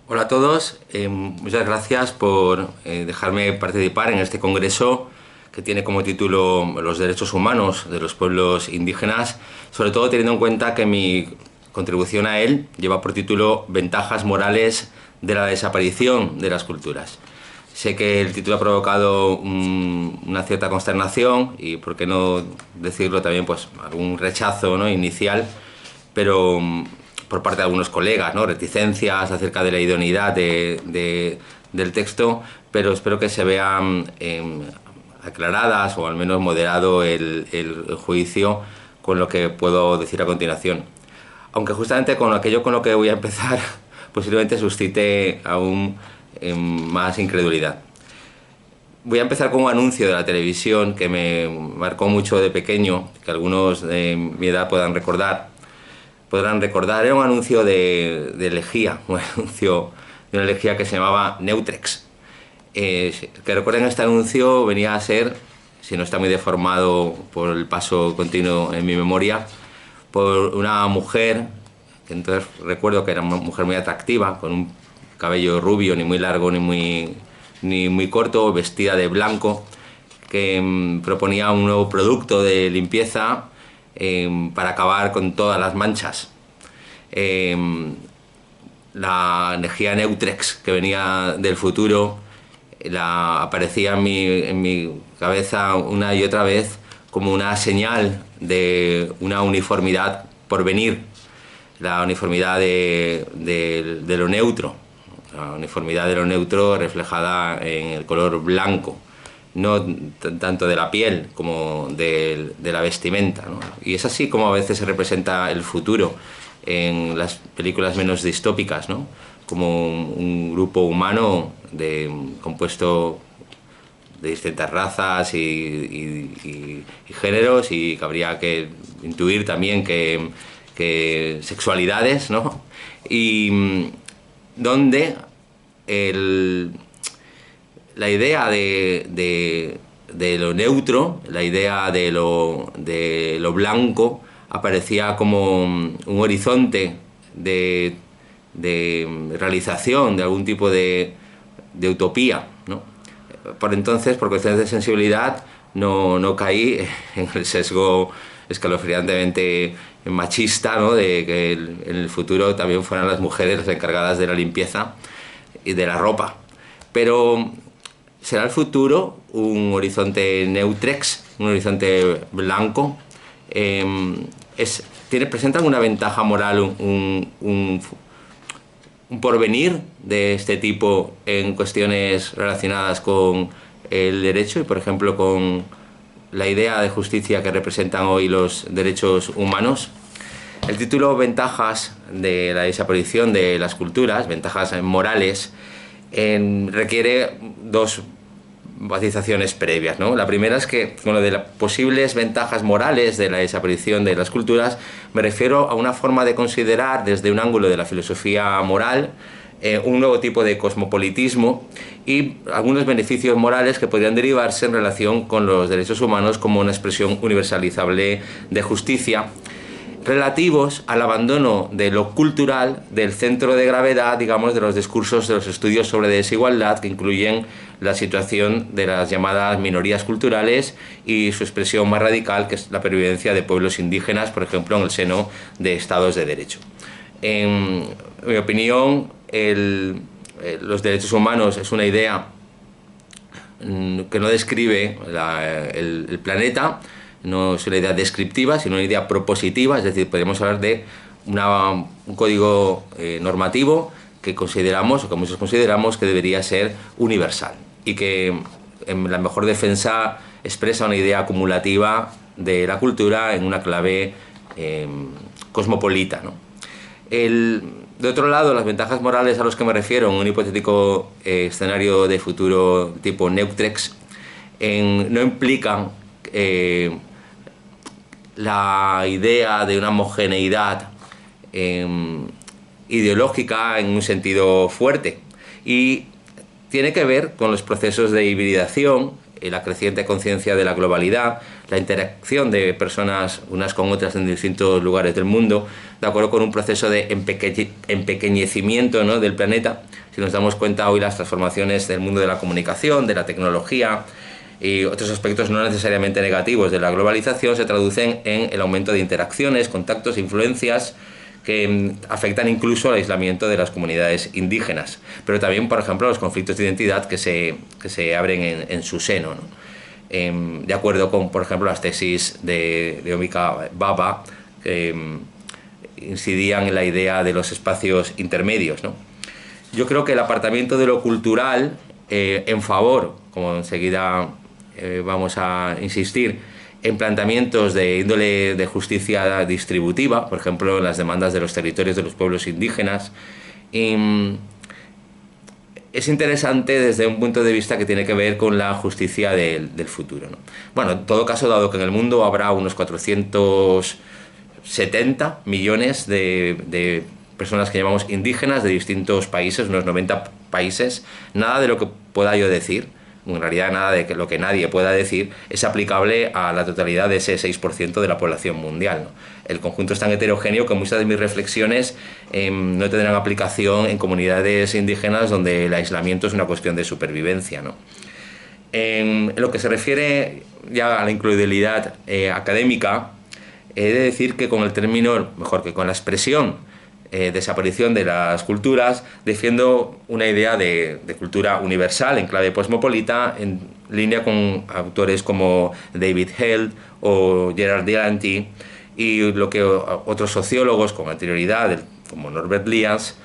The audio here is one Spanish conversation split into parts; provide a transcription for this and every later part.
Hola a todos, muchas gracias por dejarme participar en este congreso que tiene como título Los derechos humanos de los pueblos indígenas, sobre todo teniendo en cuenta que mi contribución a él lleva por título Ventajas morales de la desaparición de las culturas. Sé que el título ha provocado una cierta consternación y, por qué no decirlo también, pues algún rechazo, ¿no?, inicial, pero por parte de algunos colegas, ¿no?, reticencias acerca de la idoneidad del texto, pero espero que se vean aclaradas o al menos moderado el juicio con lo que puedo decir a continuación. Aunque justamente con aquello con lo que voy a empezar posiblemente suscite aún más incredulidad. Voy a empezar con un anuncio de la televisión que me marcó mucho de pequeño, que algunos de mi edad podrán recordar. Era un anuncio de lejía, un anuncio de una lejía que se llamaba Neutrex. Que recuerden, este anuncio venía a ser, si no está muy deformado por el paso continuo en mi memoria, por una mujer, que entonces recuerdo que era una mujer muy atractiva, con un cabello rubio, ni muy largo ni muy corto, vestida de blanco, que proponía un nuevo producto de limpieza para acabar con todas las manchas. La energía Neutrex, que venía del futuro, aparecía en mi cabeza una y otra vez como una señal de una uniformidad por venir, la uniformidad de lo neutro, la uniformidad de lo neutro reflejada en el color blanco, no tanto de la piel como de la vestimenta, ¿no? Y es así como a veces se representa el futuro en las películas menos distópicas, ¿no?, como un grupo humano compuesto de distintas razas y géneros, y que habría que intuir también que sexualidades, ¿no? Y donde la idea de lo neutro, la idea de lo blanco, aparecía como un horizonte de realización de algún tipo de utopía, ¿no? Por entonces, por cuestiones de sensibilidad, no caí en el sesgo escalofriantemente machista, ¿no?, de que en el futuro también fueran las mujeres las encargadas de la limpieza y de la ropa. Pero será el futuro un horizonte neutrex, un horizonte blanco. ¿Presentan una ventaja moral, un porvenir de este tipo en cuestiones relacionadas con el derecho y, por ejemplo, con la idea de justicia que representan hoy los derechos humanos? El título Ventajas de la desaparición de las culturas, ventajas morales, requiere dos matizaciones previas, ¿no? La primera es que, con lo de las posibles ventajas morales de la desaparición de las culturas, me refiero a una forma de considerar desde un ángulo de la filosofía moral un nuevo tipo de cosmopolitismo y algunos beneficios morales que podrían derivarse en relación con los derechos humanos como una expresión universalizable de justicia, relativos al abandono de lo cultural del centro de gravedad, digamos, de los discursos de los estudios sobre desigualdad, que incluyen la situación de las llamadas minorías culturales y su expresión más radical, que es la pervivencia de pueblos indígenas, por ejemplo, en el seno de estados de derecho. En mi opinión, los derechos humanos es una idea que no describe el planeta, no es una idea descriptiva, sino una idea propositiva, es decir, podemos hablar de un código normativo que consideramos, o que muchos consideramos, que debería ser universal y que en la mejor defensa expresa una idea acumulativa de la cultura en una clave cosmopolita, ¿no? De otro lado, las ventajas morales a los que me refiero en un hipotético escenario de futuro tipo Neutrex no implican la idea de una homogeneidad ideológica en un sentido fuerte, y tiene que ver con los procesos de hibridación la creciente conciencia de la globalidad, la interacción de personas unas con otras en distintos lugares del mundo, de acuerdo con un proceso de empequeñecimiento, ¿no?, del planeta. Si nos damos cuenta hoy, las transformaciones del mundo de la comunicación, de la tecnología y otros aspectos no necesariamente negativos de la globalización se traducen en el aumento de interacciones, contactos, influencias que afectan incluso al aislamiento de las comunidades indígenas, pero también, por ejemplo, los conflictos de identidad que se abren en su seno, ¿no? De acuerdo con, por ejemplo, las tesis de Omika Baba, que incidían en la idea de los espacios intermedios, ¿no? Yo creo que el apartamiento de lo cultural en favor, como enseguida vamos a insistir, en planteamientos de índole de justicia distributiva, por ejemplo, en las demandas de los territorios de los pueblos indígenas. Es interesante desde un punto de vista que tiene que ver con la justicia del futuro, ¿no? Bueno, en todo caso, dado que en el mundo habrá unos 470 millones de personas que llamamos indígenas de distintos países, unos 90 países, nada de lo que pueda yo decir, en realidad nada de lo que nadie pueda decir, es aplicable a la totalidad de ese 6% de la población mundial, ¿no? El conjunto es tan heterogéneo que muchas de mis reflexiones no tendrán aplicación en comunidades indígenas donde el aislamiento es una cuestión de supervivencia, ¿no? En lo que se refiere ya a la incluibilidad académica, he de decir que con el término, mejor que con la expresión desaparición de las culturas, defiendo una idea de cultura universal en clave cosmopolita, en línea con autores como David Held o Gerard Delanty, y lo que otros sociólogos con anterioridad, como Norbert Elias,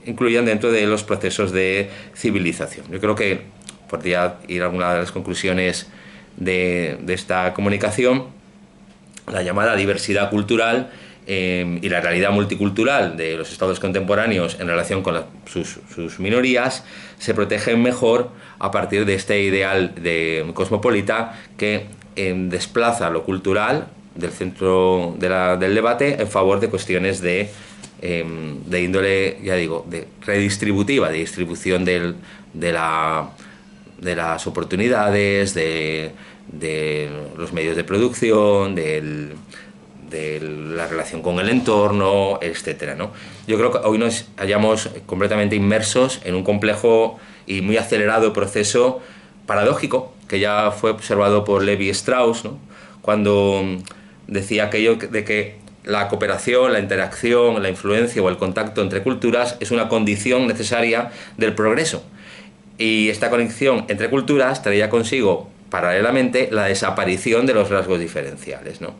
incluían dentro de los procesos de civilización. Yo creo que podría ir a alguna de las conclusiones de esta comunicación. La llamada diversidad cultural y la realidad multicultural de los estados contemporáneos en relación con sus minorías se protegen mejor a partir de este ideal de cosmopolita que desplaza lo cultural del centro del debate en favor de cuestiones de índole, ya digo, de redistributiva, de distribución de las oportunidades, de los medios de producción, de la relación con el entorno, etcétera, ¿no? Yo creo que hoy nos hallamos completamente inmersos en un complejo y muy acelerado proceso paradójico que ya fue observado por Levi Strauss, ¿no?, cuando decía aquello de que la cooperación, la interacción, la influencia o el contacto entre culturas es una condición necesaria del progreso, y esta conexión entre culturas traía consigo paralelamente la desaparición de los rasgos diferenciales, ¿no?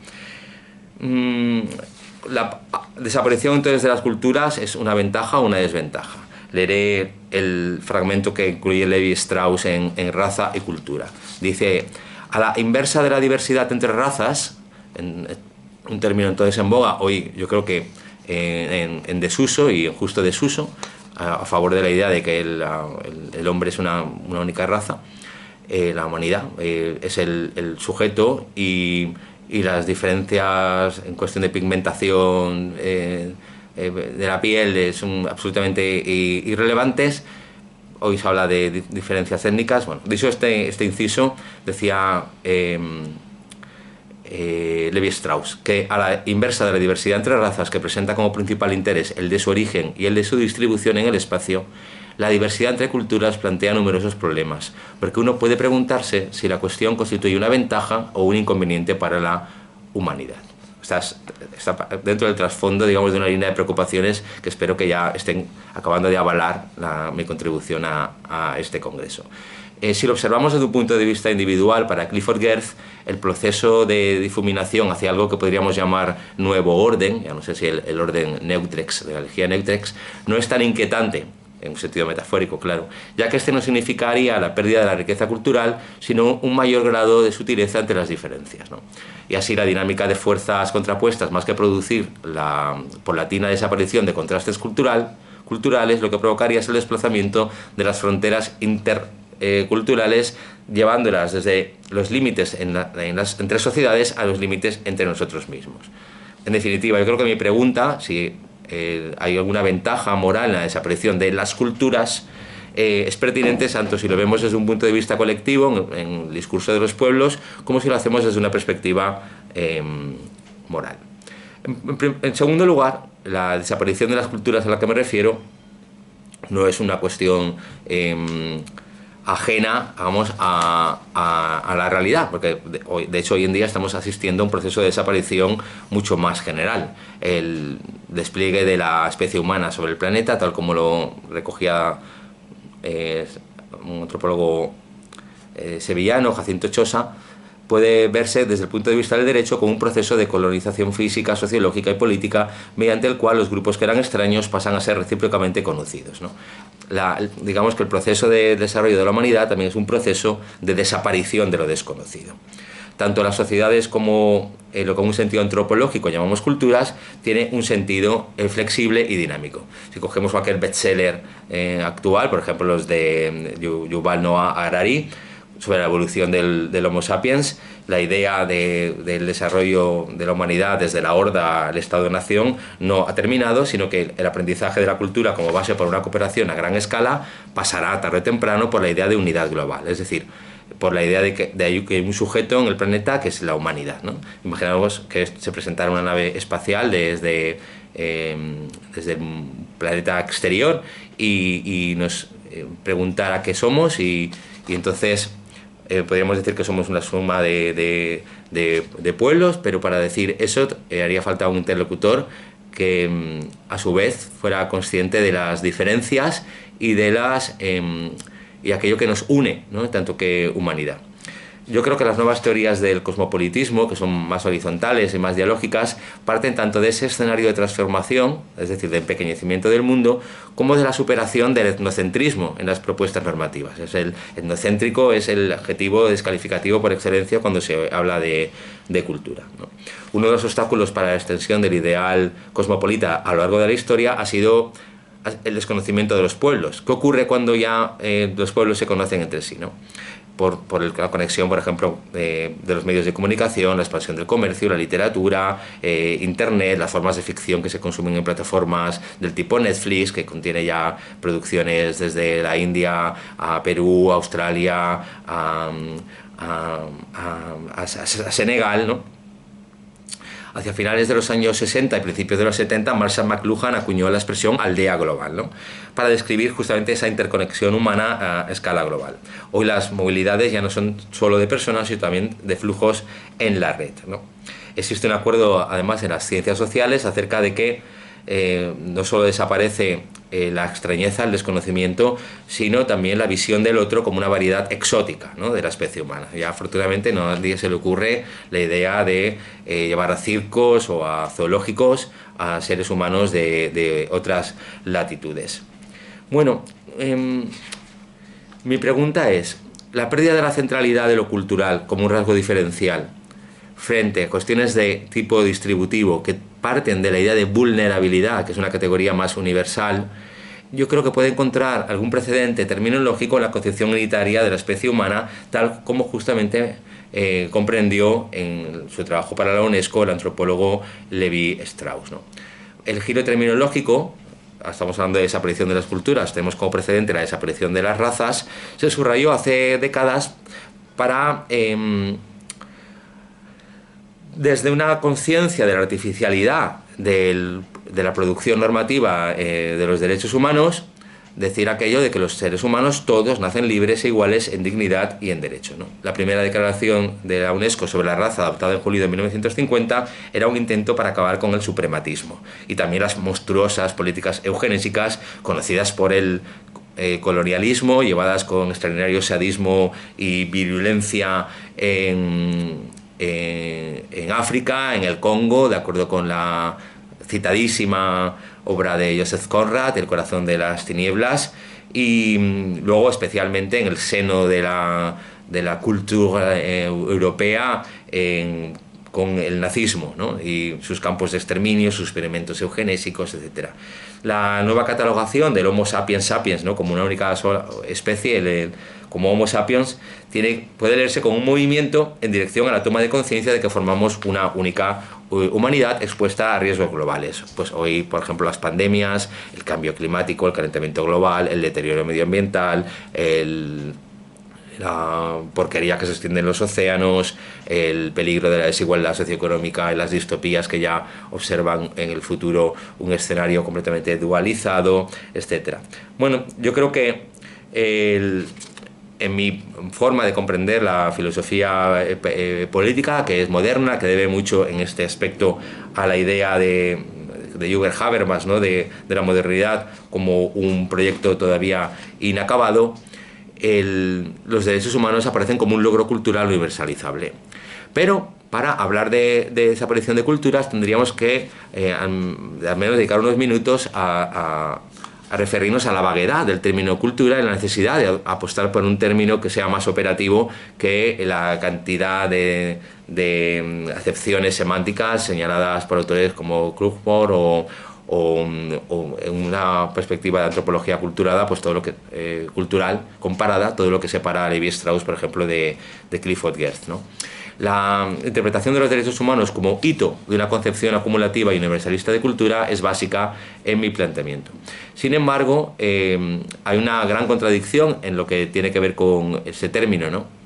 La desaparición entonces de las culturas es una ventaja o una desventaja. Leeré el fragmento que incluye Levi Strauss en Raza y Cultura. Dice: a la inversa de la diversidad entre razas, un término entonces en boga hoy, yo creo que en desuso y en justo desuso, a favor de la idea de que el hombre es una única raza, la humanidad es el sujeto, y las diferencias en cuestión de pigmentación de la piel son absolutamente irrelevantes. Hoy se habla de diferencias étnicas. Bueno, dicho este inciso, decía Levi Strauss que a la inversa de la diversidad entre razas, que presenta como principal interés el de su origen y el de su distribución en el espacio, la diversidad entre culturas plantea numerosos problemas, porque uno puede preguntarse si la cuestión constituye una ventaja o un inconveniente para la humanidad. Está dentro del trasfondo, digamos, de una línea de preocupaciones que espero que ya estén acabando de avalar mi contribución a este congreso. Si lo observamos desde un punto de vista individual, para Clifford Geertz, el proceso de difuminación hacia algo que podríamos llamar nuevo orden, ya no sé si el orden Neutrex, de la energía Neutrex, no es tan inquietante, en un sentido metafórico, claro, ya que este no significaría la pérdida de la riqueza cultural, sino un mayor grado de sutileza entre las diferencias, ¿no? Y así la dinámica de fuerzas contrapuestas, más que producir la paulatina desaparición de contrastes culturales, lo que provocaría es el desplazamiento de las fronteras interculturales, llevándolas desde los límites entre sociedades a los límites entre nosotros mismos. En definitiva, yo creo que mi pregunta, si hay alguna ventaja moral en la desaparición de las culturas, es pertinente tanto si lo vemos desde un punto de vista colectivo, en el discurso de los pueblos, como si lo hacemos desde una perspectiva moral. En segundo lugar, la desaparición de las culturas a la que me refiero no es una cuestión ajena, vamos, a la realidad, porque de hecho hoy en día estamos asistiendo a un proceso de desaparición mucho más general. El despliegue de la especie humana sobre el planeta, tal como lo recogía un antropólogo sevillano, Jacinto Chosa, puede verse desde el punto de vista del derecho como un proceso de colonización física, sociológica y política mediante el cual los grupos que eran extraños pasan a ser recíprocamente conocidos, ¿no? Digamos que el proceso de desarrollo de la humanidad también es un proceso de desaparición de lo desconocido. Tanto las sociedades como lo que en un sentido antropológico llamamos culturas, tiene un sentido flexible y dinámico. Si cogemos cualquier bestseller actual, por ejemplo los de Yuval Noah Harari, sobre la evolución del Homo sapiens, la idea del desarrollo de la humanidad desde la horda al Estado-nación no ha terminado, sino que el aprendizaje de la cultura como base para una cooperación a gran escala pasará tarde o temprano por la idea de unidad global, es decir, por la idea de que hay un sujeto en el planeta que es la humanidad, ¿no? Imaginamos que se presentara una nave espacial desde el planeta exterior y nos preguntara qué somos y entonces podríamos decir que somos una suma de pueblos, pero para decir eso haría falta un interlocutor que a su vez fuera consciente de las diferencias y de y aquello que nos une, ¿no? Tanto que humanidad. Yo creo que las nuevas teorías del cosmopolitismo, que son más horizontales y más dialógicas, parten tanto de ese escenario de transformación, es decir, de empequeñecimiento del mundo, como de la superación del etnocentrismo en las propuestas normativas. El etnocéntrico es el adjetivo descalificativo por excelencia cuando se habla de cultura, ¿no? Uno de los obstáculos para la extensión del ideal cosmopolita a lo largo de la historia ha sido el desconocimiento de los pueblos. ¿Qué ocurre cuando ya los pueblos se conocen entre sí, ¿no? Por la conexión, por ejemplo, de los medios de comunicación, la expansión del comercio, la literatura, Internet, las formas de ficción que se consumen en plataformas del tipo Netflix, que contiene ya producciones desde la India a Perú, a Australia, a Senegal, ¿no? Hacia finales de los años 60 y principios de los 70, Marshall McLuhan acuñó la expresión aldea global, ¿no? Para describir justamente esa interconexión humana a escala global. Hoy las movilidades ya no son solo de personas, sino también de flujos en la red, ¿no? Existe un acuerdo, además, en las ciencias sociales acerca de que no solo desaparece la extrañeza, el desconocimiento, sino también la visión del otro como una variedad exótica, ¿no? De la especie humana. Ya afortunadamente no a nadie se le ocurre la idea de llevar a circos o a zoológicos a seres humanos de otras latitudes. Bueno, mi pregunta es, la pérdida de la centralidad de lo cultural como un rasgo diferencial frente a cuestiones de tipo distributivo que parten de la idea de vulnerabilidad, que es una categoría más universal, yo creo que puede encontrar algún precedente terminológico en la concepción unitaria de la especie humana, tal como justamente comprendió en su trabajo para la UNESCO el antropólogo Levi Strauss, ¿no? El giro terminológico, estamos hablando de desaparición de las culturas, tenemos como precedente la desaparición de las razas, se subrayó hace décadas para desde una conciencia de la artificialidad de la producción normativa de los derechos humanos, decir aquello de que los seres humanos todos nacen libres e iguales en dignidad y en derecho, ¿no? La primera declaración de la UNESCO sobre la raza, adoptada en julio de 1950, era un intento para acabar con el suprematismo y también las monstruosas políticas eugenésicas conocidas por el colonialismo, llevadas con extraordinario sadismo y virulencia en África, en el Congo, de acuerdo con la citadísima obra de Joseph Conrad, El corazón de las tinieblas, y luego especialmente en el seno de la cultura europea con el nazismo, ¿no? Y sus campos de exterminio, sus experimentos eugenésicos, etc. La nueva catalogación del Homo sapiens sapiens, ¿no? Como una única sola especie, como Homo sapiens, puede leerse como un movimiento en dirección a la toma de conciencia de que formamos una única humanidad expuesta a riesgos globales. Pues hoy, por ejemplo, las pandemias, el cambio climático, el calentamiento global, el deterioro medioambiental, la porquería que se extiende en los océanos, el peligro de la desigualdad socioeconómica y las distopías que ya observan en el futuro un escenario completamente dualizado, etc. Bueno, yo creo que en mi forma de comprender la filosofía política, que es moderna, que debe mucho en este aspecto a la idea de Jürgen Habermas, ¿no? de la modernidad como un proyecto todavía inacabado, los derechos humanos aparecen como un logro cultural universalizable. Pero para hablar de desaparición de culturas tendríamos que al menos dedicar unos minutos a referirnos a la vaguedad del término cultura y la necesidad de apostar por un término que sea más operativo que la cantidad de acepciones semánticas señaladas por autores como Krugman o en una perspectiva de antropología culturada, pues todo lo que cultural comparada, todo lo que separa a Levi Strauss, por ejemplo, de Clifford Geertz, ¿no? La interpretación de los derechos humanos como hito de una concepción acumulativa y universalista de cultura es básica en mi planteamiento. Sin embargo, hay una gran contradicción en lo que tiene que ver con ese término, ¿no?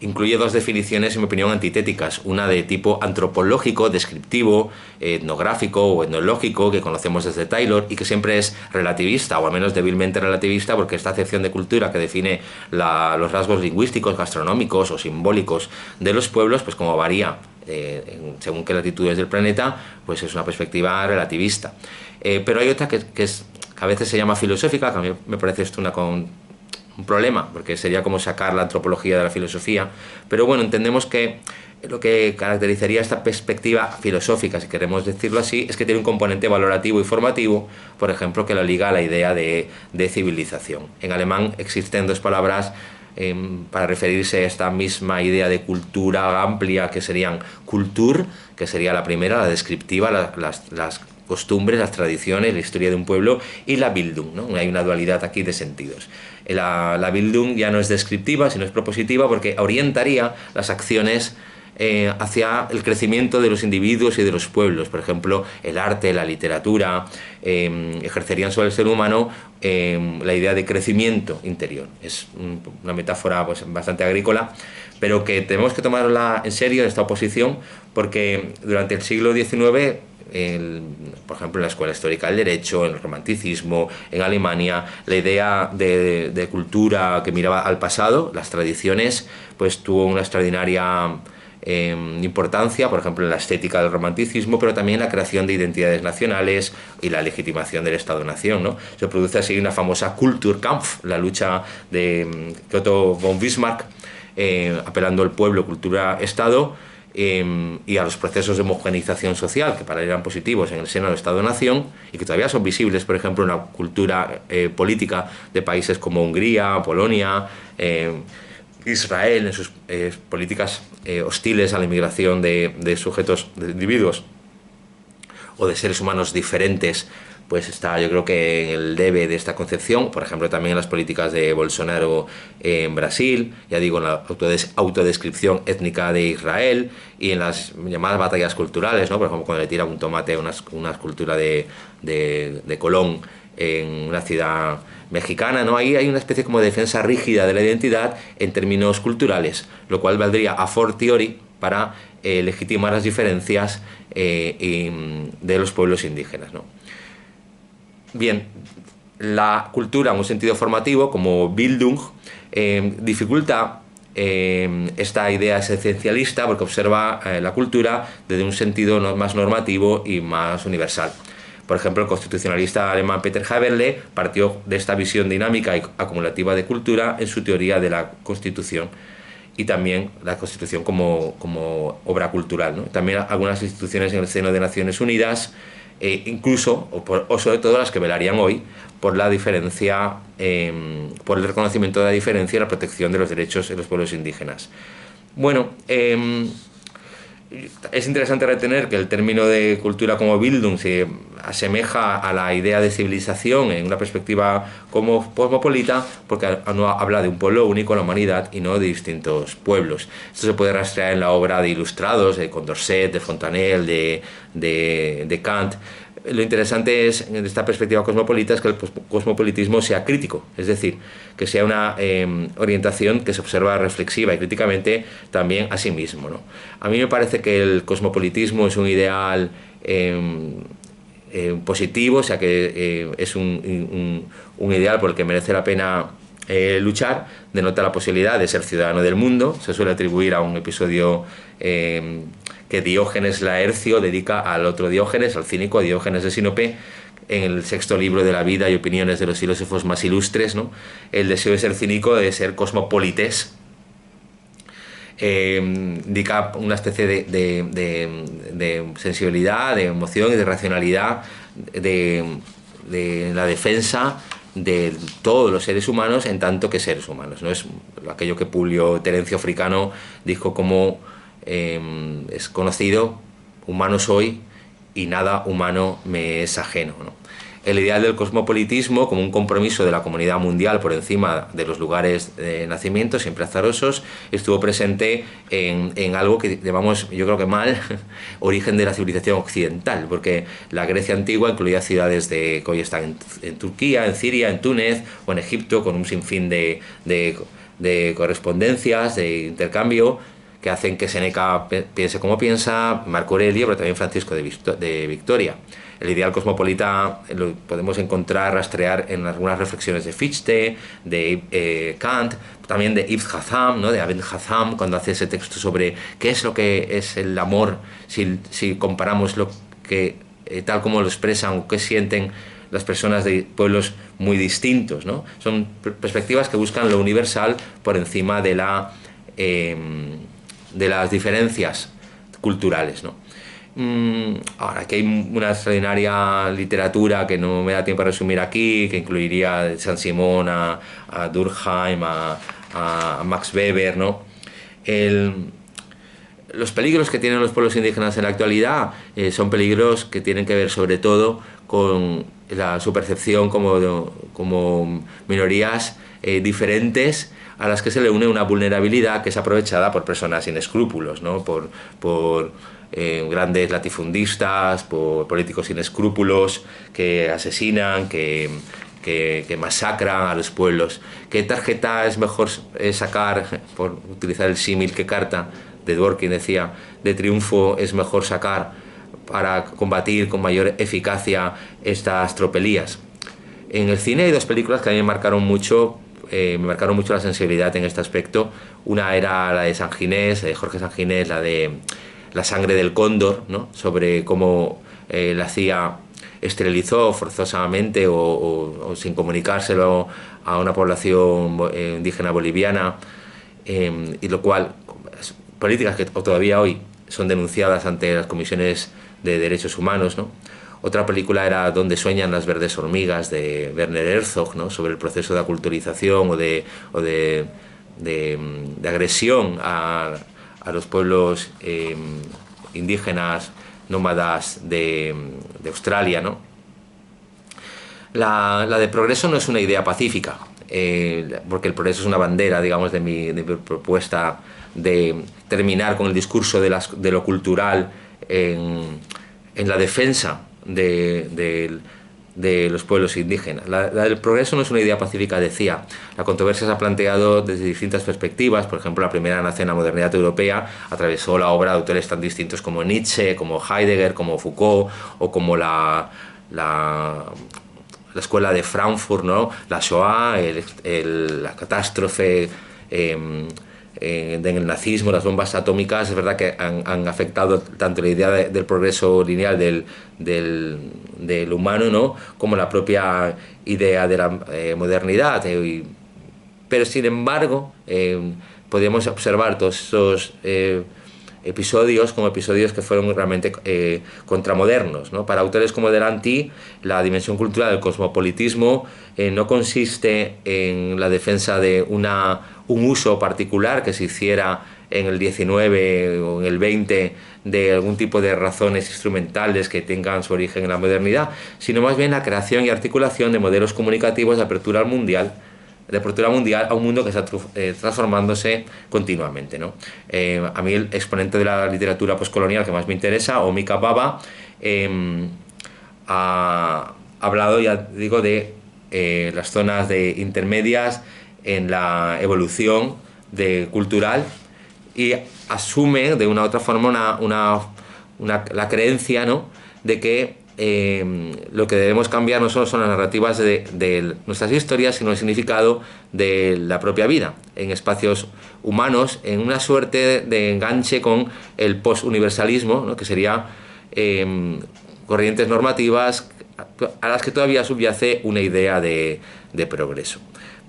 Incluye dos definiciones, en mi opinión, antitéticas. Una de tipo antropológico, descriptivo, etnográfico o etnológico, que conocemos desde Taylor, y que siempre es relativista, o al menos débilmente relativista, porque esta acepción de cultura que define los rasgos lingüísticos, gastronómicos o simbólicos de los pueblos, pues como varía según qué latitudes del planeta, pues es una perspectiva relativista. Pero hay otra que a veces se llama filosófica, que a mí me parece esto un problema, porque sería como sacar la antropología de la filosofía, pero bueno, entendemos que lo que caracterizaría esta perspectiva filosófica, si queremos decirlo así, es que tiene un componente valorativo y formativo, por ejemplo, que lo liga a la idea de civilización. En alemán existen dos palabras para referirse a esta misma idea de cultura amplia, que serían Kultur, que sería la primera, la descriptiva, las costumbres, las tradiciones, la historia de un pueblo, y la Bildung, ¿no? Hay una dualidad aquí de sentidos. La Bildung ya no es descriptiva, sino es propositiva, porque orientaría las acciones hacia el crecimiento de los individuos y de los pueblos. Por ejemplo, el arte, la literatura, ejercerían sobre el ser humano la idea de crecimiento interior. Es una metáfora pues, bastante agrícola, pero que tenemos que tomarla en serio, esta oposición, porque durante el siglo XIX, por ejemplo, en la Escuela Histórica del Derecho, en el Romanticismo, en Alemania, la idea de cultura que miraba al pasado, las tradiciones, pues tuvo una extraordinaria importancia, por ejemplo, en la estética del Romanticismo, pero también en la creación de identidades nacionales y la legitimación del Estado-Nación, ¿no? Se produce así una famosa Kulturkampf, la lucha de Otto von Bismarck, apelando al pueblo, cultura, Estado, y a los procesos de homogeneización social que para él eran positivos en el seno del Estado-Nación y que todavía son visibles, por ejemplo, en la cultura política de países como Hungría, Polonia, Israel, en sus políticas hostiles a la inmigración de sujetos, de individuos o de seres humanos diferentes. Pues está, yo creo que en el debe de esta concepción, por ejemplo, también en las políticas de Bolsonaro en Brasil, ya digo, en la autodescripción étnica de Israel y en las llamadas batallas culturales, ¿no? Por ejemplo, cuando le tira un tomate a una escultura de Colón en una ciudad mexicana, ¿no? Ahí hay una especie como de defensa rígida de la identidad en términos culturales, lo cual valdría a fortiori para legitimar las diferencias de los pueblos indígenas, ¿no? Bien, la cultura en un sentido formativo, como Bildung, dificulta esta idea esencialista porque observa la cultura desde un sentido más normativo y más universal. Por ejemplo, el constitucionalista alemán Peter Haberle partió de esta visión dinámica y acumulativa de cultura en su teoría de la Constitución y también la Constitución como obra cultural, ¿no? También algunas instituciones en el seno de Naciones Unidas, incluso, o sobre todo las que velarían hoy por la diferencia, por el reconocimiento de la diferencia y la protección de los derechos de los pueblos indígenas. Bueno, es interesante retener que el término de cultura como Bildung se asemeja a la idea de civilización en una perspectiva como cosmopolita, porque no habla de un pueblo único en la humanidad y no de distintos pueblos. Esto se puede rastrear en la obra de Ilustrados, de Condorcet, de Fontanelle, de Kant. Lo interesante es, en esta perspectiva cosmopolita, es que el cosmopolitismo sea crítico, es decir, que sea una orientación que se observa reflexiva y críticamente también a sí mismo, ¿no? A mí me parece que el cosmopolitismo es un ideal positivo, o sea que es un ideal por el que merece la pena luchar, denota la posibilidad de ser ciudadano del mundo. Se suele atribuir a un episodio que Diógenes Laercio dedica al otro Diógenes, al cínico Diógenes de Sinope, en el sexto libro de la vida y opiniones de los filósofos más ilustres, ¿no? El deseo de ser cínico, de ser cosmopolites, indica una especie de sensibilidad, de emoción y de racionalidad, de la defensa de todos los seres humanos en tanto que seres humanos, ¿no? Es aquello que Publio Terencio Fricano dijo como es conocido, humano soy y nada humano me es ajeno, ¿no? El ideal del cosmopolitismo como un compromiso de la comunidad mundial por encima de los lugares de nacimiento, siempre azarosos, estuvo presente en algo que llamamos, yo creo que mal, origen de la civilización occidental, porque la Grecia antigua incluía ciudades que hoy están en Turquía, en Siria, en Túnez o en Egipto, con un sinfín de correspondencias, de intercambio, que hacen que Séneca piense como piensa, Marco Aurelio, pero también Francisco de Victoria. El ideal cosmopolita lo podemos encontrar, rastrear en algunas reflexiones de Fichte, de Kant, también de Ibn Hazm, ¿no? De Ibn Hazm, cuando hace ese texto sobre qué es lo que es el amor, si comparamos lo que tal como lo expresan o qué sienten las personas de pueblos muy distintos, ¿no? Son perspectivas que buscan lo universal por encima de las diferencias culturales, ¿no? Ahora, que hay una extraordinaria literatura que no me da tiempo a resumir aquí, que incluiría de Saint-Simon a Durkheim, a Max Weber, ¿no? Los peligros que tienen los pueblos indígenas en la actualidad son peligros que tienen que ver sobre todo con su percepción como minorías diferentes, a las que se le une una vulnerabilidad que es aprovechada por personas sin escrúpulos, ¿no? por grandes latifundistas, por políticos sin escrúpulos que asesinan, que masacran a los pueblos. ¿Qué tarjeta es mejor sacar, por utilizar el símil, qué carta de Dworkin decía, de triunfo es mejor sacar para combatir con mayor eficacia estas tropelías? En el cine hay dos películas que a mí me marcaron mucho la sensibilidad en este aspecto. Una era la de San Ginés, de Jorge San Ginés, la de La sangre del cóndor, ¿no? Sobre cómo la CIA esterilizó forzosamente o sin comunicárselo a una población indígena boliviana, y lo cual, políticas que todavía hoy son denunciadas ante las comisiones de derechos humanos, ¿no? Otra película era Donde sueñan las verdes hormigas, de Werner Herzog, ¿no? Sobre el proceso de aculturización o de agresión a los pueblos indígenas nómadas de Australia, ¿no? La de progreso no es una idea pacífica, porque el progreso es una bandera, digamos, de mi propuesta de terminar con el discurso de lo cultural en la defensa de los pueblos indígenas. La del progreso no es una idea pacífica, decía. La controversia se ha planteado desde distintas perspectivas. Por ejemplo, la primera nace en la modernidad europea, atravesó la obra de autores tan distintos como Nietzsche, como Heidegger, como Foucault, o como la escuela de Frankfurt, ¿no? La Shoah, la catástrofe en el nazismo, las bombas atómicas. Es verdad que han afectado tanto la idea del progreso lineal del humano, ¿no? Como la propia idea de la modernidad. Pero sin embargo, podemos observar todos esos episodios como episodios que fueron realmente contramodernos, ¿no? Para autores como Delanty, la dimensión cultural del cosmopolitismo no consiste en la defensa de un uso particular que se hiciera en el 19 o en el 20 de algún tipo de razones instrumentales que tengan su origen en la modernidad, sino más bien la creación y articulación de modelos comunicativos de apertura mundial a un mundo que está transformándose continuamente, ¿no? A mí el exponente de la literatura postcolonial que más me interesa, Omika Baba, ha hablado, ya digo, de las zonas de intermedias en la evolución cultural, y asume de una u otra forma la creencia, ¿no?, de que lo que debemos cambiar no solo son las narrativas de nuestras historias, sino el significado de la propia vida en espacios humanos, en una suerte de enganche con el postuniversalismo, ¿no?, que sería corrientes normativas a las que todavía subyace una idea de progreso.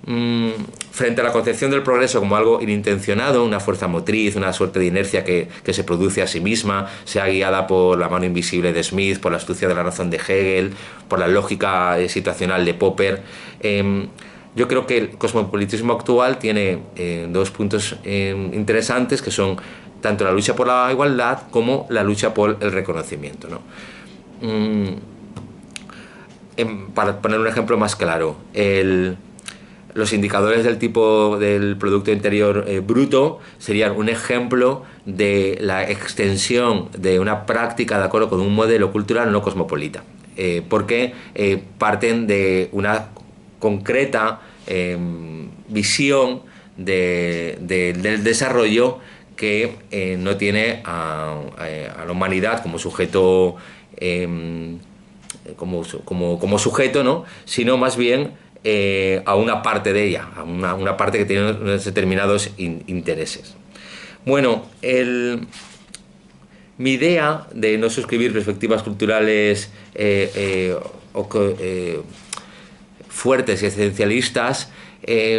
Frente a la concepción del progreso como algo inintencionado, una fuerza motriz, una suerte de inercia que se produce a sí misma, sea guiada por la mano invisible de Smith, por la astucia de la razón de Hegel, por la lógica situacional de Popper, yo creo que el cosmopolitismo actual tiene dos puntos interesantes, que son tanto la lucha por la igualdad como la lucha por el reconocimiento, ¿no? Para poner un ejemplo más claro, los indicadores del tipo del Producto Interior Bruto serían un ejemplo de la extensión de una práctica de acuerdo con un modelo cultural no cosmopolita, porque parten de una concreta visión del desarrollo que no tiene a la humanidad como sujeto, como sujeto, ¿no?, sino más bien a una parte de ella, a una parte que tiene unos determinados intereses. Bueno, mi idea de no suscribir perspectivas culturales fuertes y esencialistas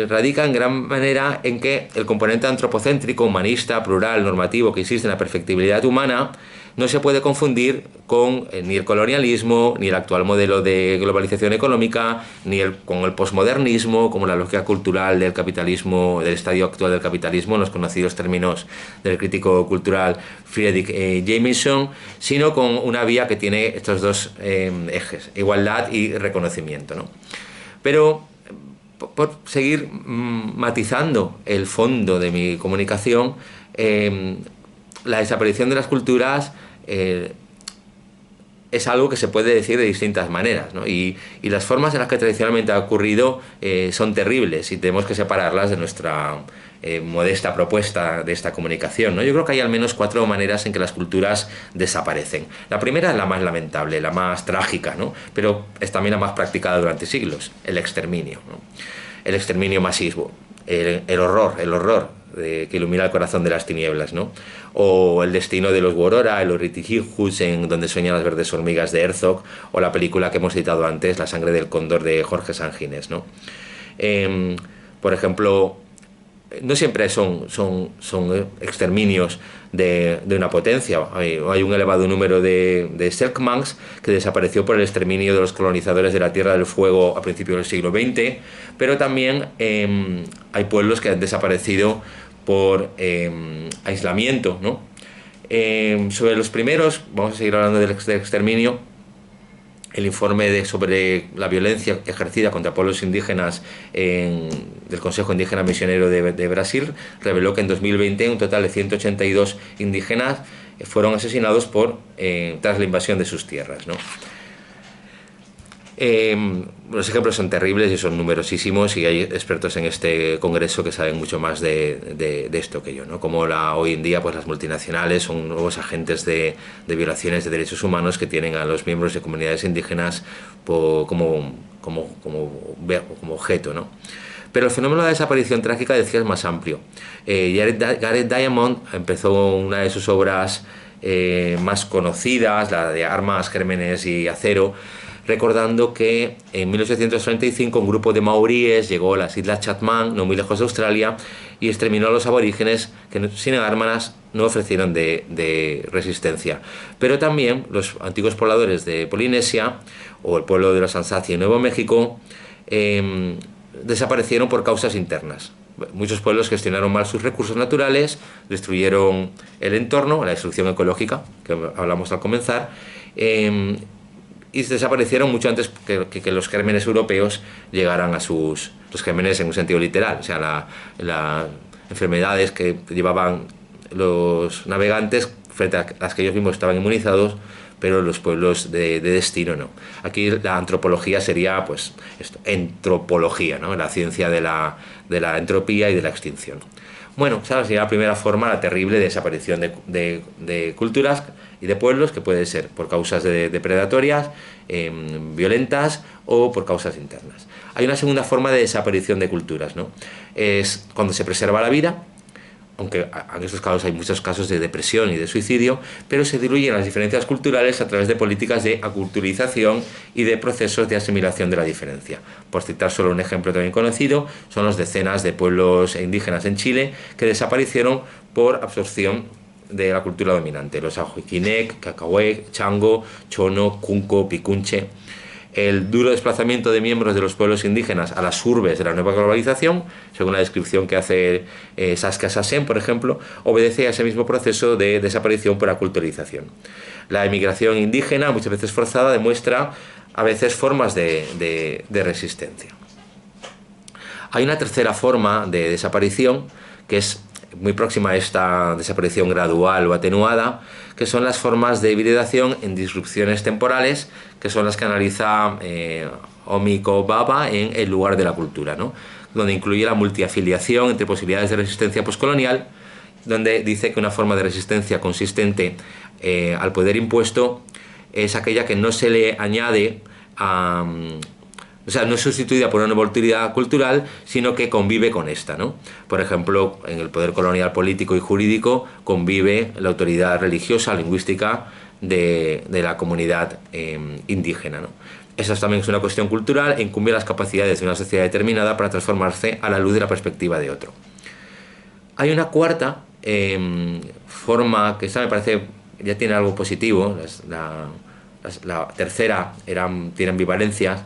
radica en gran manera en que el componente antropocéntrico, humanista, plural, normativo que existe en la perfectibilidad humana no se puede confundir con ni el colonialismo, ni el actual modelo de globalización económica, ni con el posmodernismo, como la lógica cultural del capitalismo, del estadio actual del capitalismo, en los conocidos términos del crítico cultural Friedrich Jameson, sino con una vía que tiene estos dos ejes, igualdad y reconocimiento, ¿no? Pero por seguir matizando el fondo de mi comunicación, la desaparición de las culturas es algo que se puede decir de distintas maneras, ¿no? Y las formas en las que tradicionalmente ha ocurrido son terribles, y tenemos que separarlas de nuestra modesta propuesta de esta comunicación, ¿no? Yo creo que hay al menos 4 maneras en que las culturas desaparecen. La primera es la más lamentable, la más trágica, ¿no?, pero es también la más practicada durante siglos: el exterminio, ¿no? El exterminio masivo, el horror que ilumina el corazón de las tinieblas, ¿no? O El destino de los Worora, los Ritihijus, en Donde sueñan las verdes hormigas, de Herzog, o la película que hemos citado antes, La sangre del cóndor, de Jorge Sanginés, ¿no? Por ejemplo, no siempre son exterminios de una potencia. Hay un elevado número de Selkmans que desapareció por el exterminio de los colonizadores de la Tierra del Fuego a principios del siglo XX, pero también hay pueblos que han desaparecido por aislamiento, ¿no? Sobre los primeros, vamos a seguir hablando del exterminio. El informe sobre la violencia ejercida contra pueblos indígenas del Consejo Indígena Misionero de Brasil reveló que en 2020 un total de 182 indígenas fueron asesinados tras la invasión de sus tierras, ¿no? Los ejemplos son terribles y son numerosísimos, y hay expertos en este congreso que saben mucho más de esto que yo, ¿no? Como hoy en día pues las multinacionales son nuevos agentes de violaciones de derechos humanos que tienen a los miembros de comunidades indígenas como objeto, ¿no? Pero el fenómeno de la desaparición trágica, decía, es más amplio. Gareth Diamond empezó una de sus obras más conocidas, la de Armas, Gérmenes y Acero, recordando que en 1835 un grupo de maoríes llegó a las Islas Chatham, no muy lejos de Australia, y exterminó a los aborígenes que sin armas no ofrecieron de resistencia. Pero también los antiguos pobladores de Polinesia, o el pueblo de los Ansacia y Nuevo México, desaparecieron por causas internas. Muchos pueblos gestionaron mal sus recursos naturales, destruyeron el entorno, la destrucción ecológica, que hablamos al comenzar, y desaparecieron mucho antes que los gérmenes europeos llegaran a los gérmenes en un sentido literal, o sea, las enfermedades que llevaban los navegantes frente a las que ellos mismos estaban inmunizados, pero los pueblos de destino no. Aquí la antropología sería, pues, esto, entropología, ¿no? La ciencia de la entropía y de la extinción. Bueno, esa sería la primera forma, la terrible desaparición de culturas y de pueblos, que puede ser por causas depredatorias, violentas o por causas internas. Hay una segunda forma de desaparición de culturas, ¿no? Es cuando se preserva la vida, aunque en estos casos hay muchos casos de depresión y de suicidio, pero se diluyen las diferencias culturales a través de políticas de aculturización y de procesos de asimilación de la diferencia. Por citar solo un ejemplo también conocido, son las decenas de pueblos indígenas en Chile que desaparecieron por absorción de la cultura dominante: los Ahuiquinec, Cacahué, Chango, Chono, Cunco, Picunche. El duro desplazamiento de miembros de los pueblos indígenas a las urbes de la nueva globalización, según la descripción que hace Saskia Sassen, por ejemplo, obedece a ese mismo proceso de desaparición por aculturización. La emigración indígena, muchas veces forzada, demuestra a veces formas de resistencia. Hay una tercera forma de desaparición que es muy próxima a esta desaparición gradual o atenuada, que son las formas de hibridación en disrupciones temporales, que son las que analiza Omiko Baba en El lugar de la cultura, ¿no? Donde incluye la multiafiliación entre posibilidades de resistencia postcolonial, donde dice que una forma de resistencia consistente al poder impuesto es aquella que no se le añade a... O sea, no es sustituida por una nueva autoridad cultural, sino que convive con esta, ¿no? Por ejemplo, en el poder colonial político y jurídico convive la autoridad religiosa, lingüística de la comunidad indígena, ¿no? Esa también es una cuestión cultural e incumbe las capacidades de una sociedad determinada para transformarse a la luz de la perspectiva de otro. Hay una cuarta forma, que esta me parece ya tiene algo positivo. La tercera tiene ambivalencias,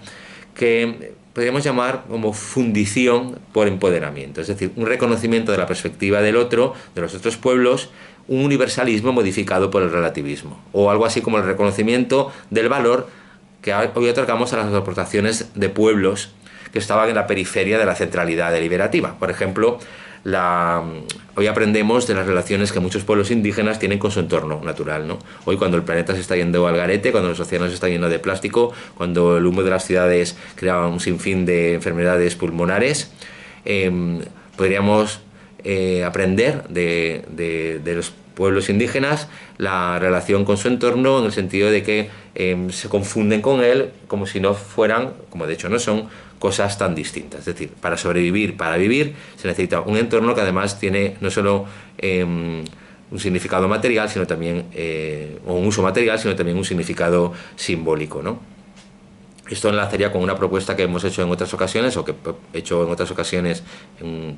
que podríamos llamar como fundición por empoderamiento, es decir, un reconocimiento de la perspectiva del otro, de los otros pueblos, un universalismo modificado por el relativismo, o algo así como el reconocimiento del valor que hoy otorgamos a las aportaciones de pueblos que estaban en la periferia de la centralidad deliberativa. Por ejemplo, hoy aprendemos de las relaciones que muchos pueblos indígenas tienen con su entorno natural, ¿no? Hoy, cuando el planeta se está yendo al garete, cuando los océanos se están yendo de plástico, cuando el humo de las ciudades crea un sinfín de enfermedades pulmonares, podríamos aprender de los pueblos indígenas la relación con su entorno, en el sentido de que se confunden con él como si no fueran, como de hecho no son, cosas tan distintas. Es decir, para sobrevivir, para vivir, se necesita un entorno que además tiene no solo un significado material, sino también, o un uso material, sino también un significado simbólico, ¿no? Esto enlazaría con una propuesta que hemos hecho en otras ocasiones, o que he hecho en otras ocasiones,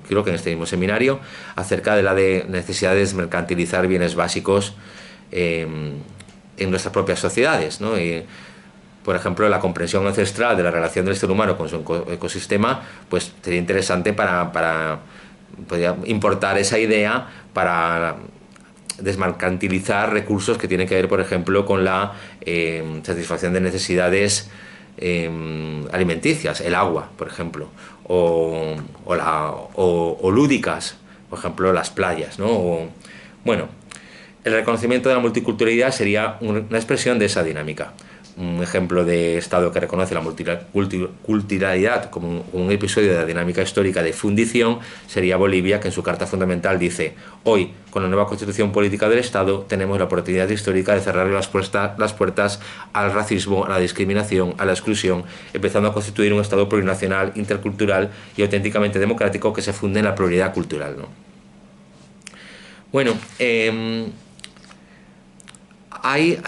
creo que en este mismo seminario, acerca de la necesidad de desmercantilizar bienes básicos en nuestras propias sociedades, ¿no? Por ejemplo, la comprensión ancestral de la relación del ser humano con su ecosistema, pues sería interesante podría importar esa idea para desmercantilizar recursos que tienen que ver, por ejemplo, con la satisfacción de necesidades alimenticias, el agua, por ejemplo, o lúdicas, por ejemplo, las playas, ¿no? Bueno, el reconocimiento de la multiculturalidad sería una expresión de esa dinámica. Un ejemplo de Estado que reconoce la multiculturalidad como un episodio de la dinámica histórica de fundición sería Bolivia, que en su Carta Fundamental dice: hoy, con la nueva Constitución Política del Estado, tenemos la oportunidad histórica de cerrar las puertas al racismo, a la discriminación, a la exclusión, empezando a constituir un Estado plurinacional, intercultural y auténticamente democrático que se funde en la pluralidad cultural, ¿no? Bueno, hay...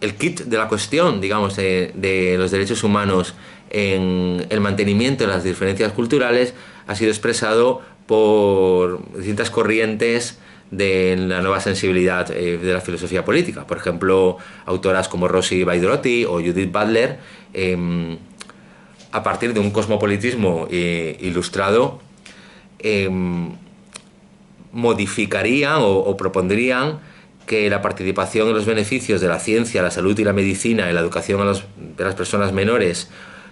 el kit de la cuestión, digamos, de los derechos humanos en el mantenimiento de las diferencias culturales ha sido expresado por distintas corrientes de la nueva sensibilidad de la filosofía política. Por ejemplo, autoras como Rosi Vaidrotti o Judith Butler a partir de un cosmopolitismo ilustrado, modificarían o propondrían que la participación en los beneficios de la ciencia, la salud y la medicina, en la educación de las personas menores,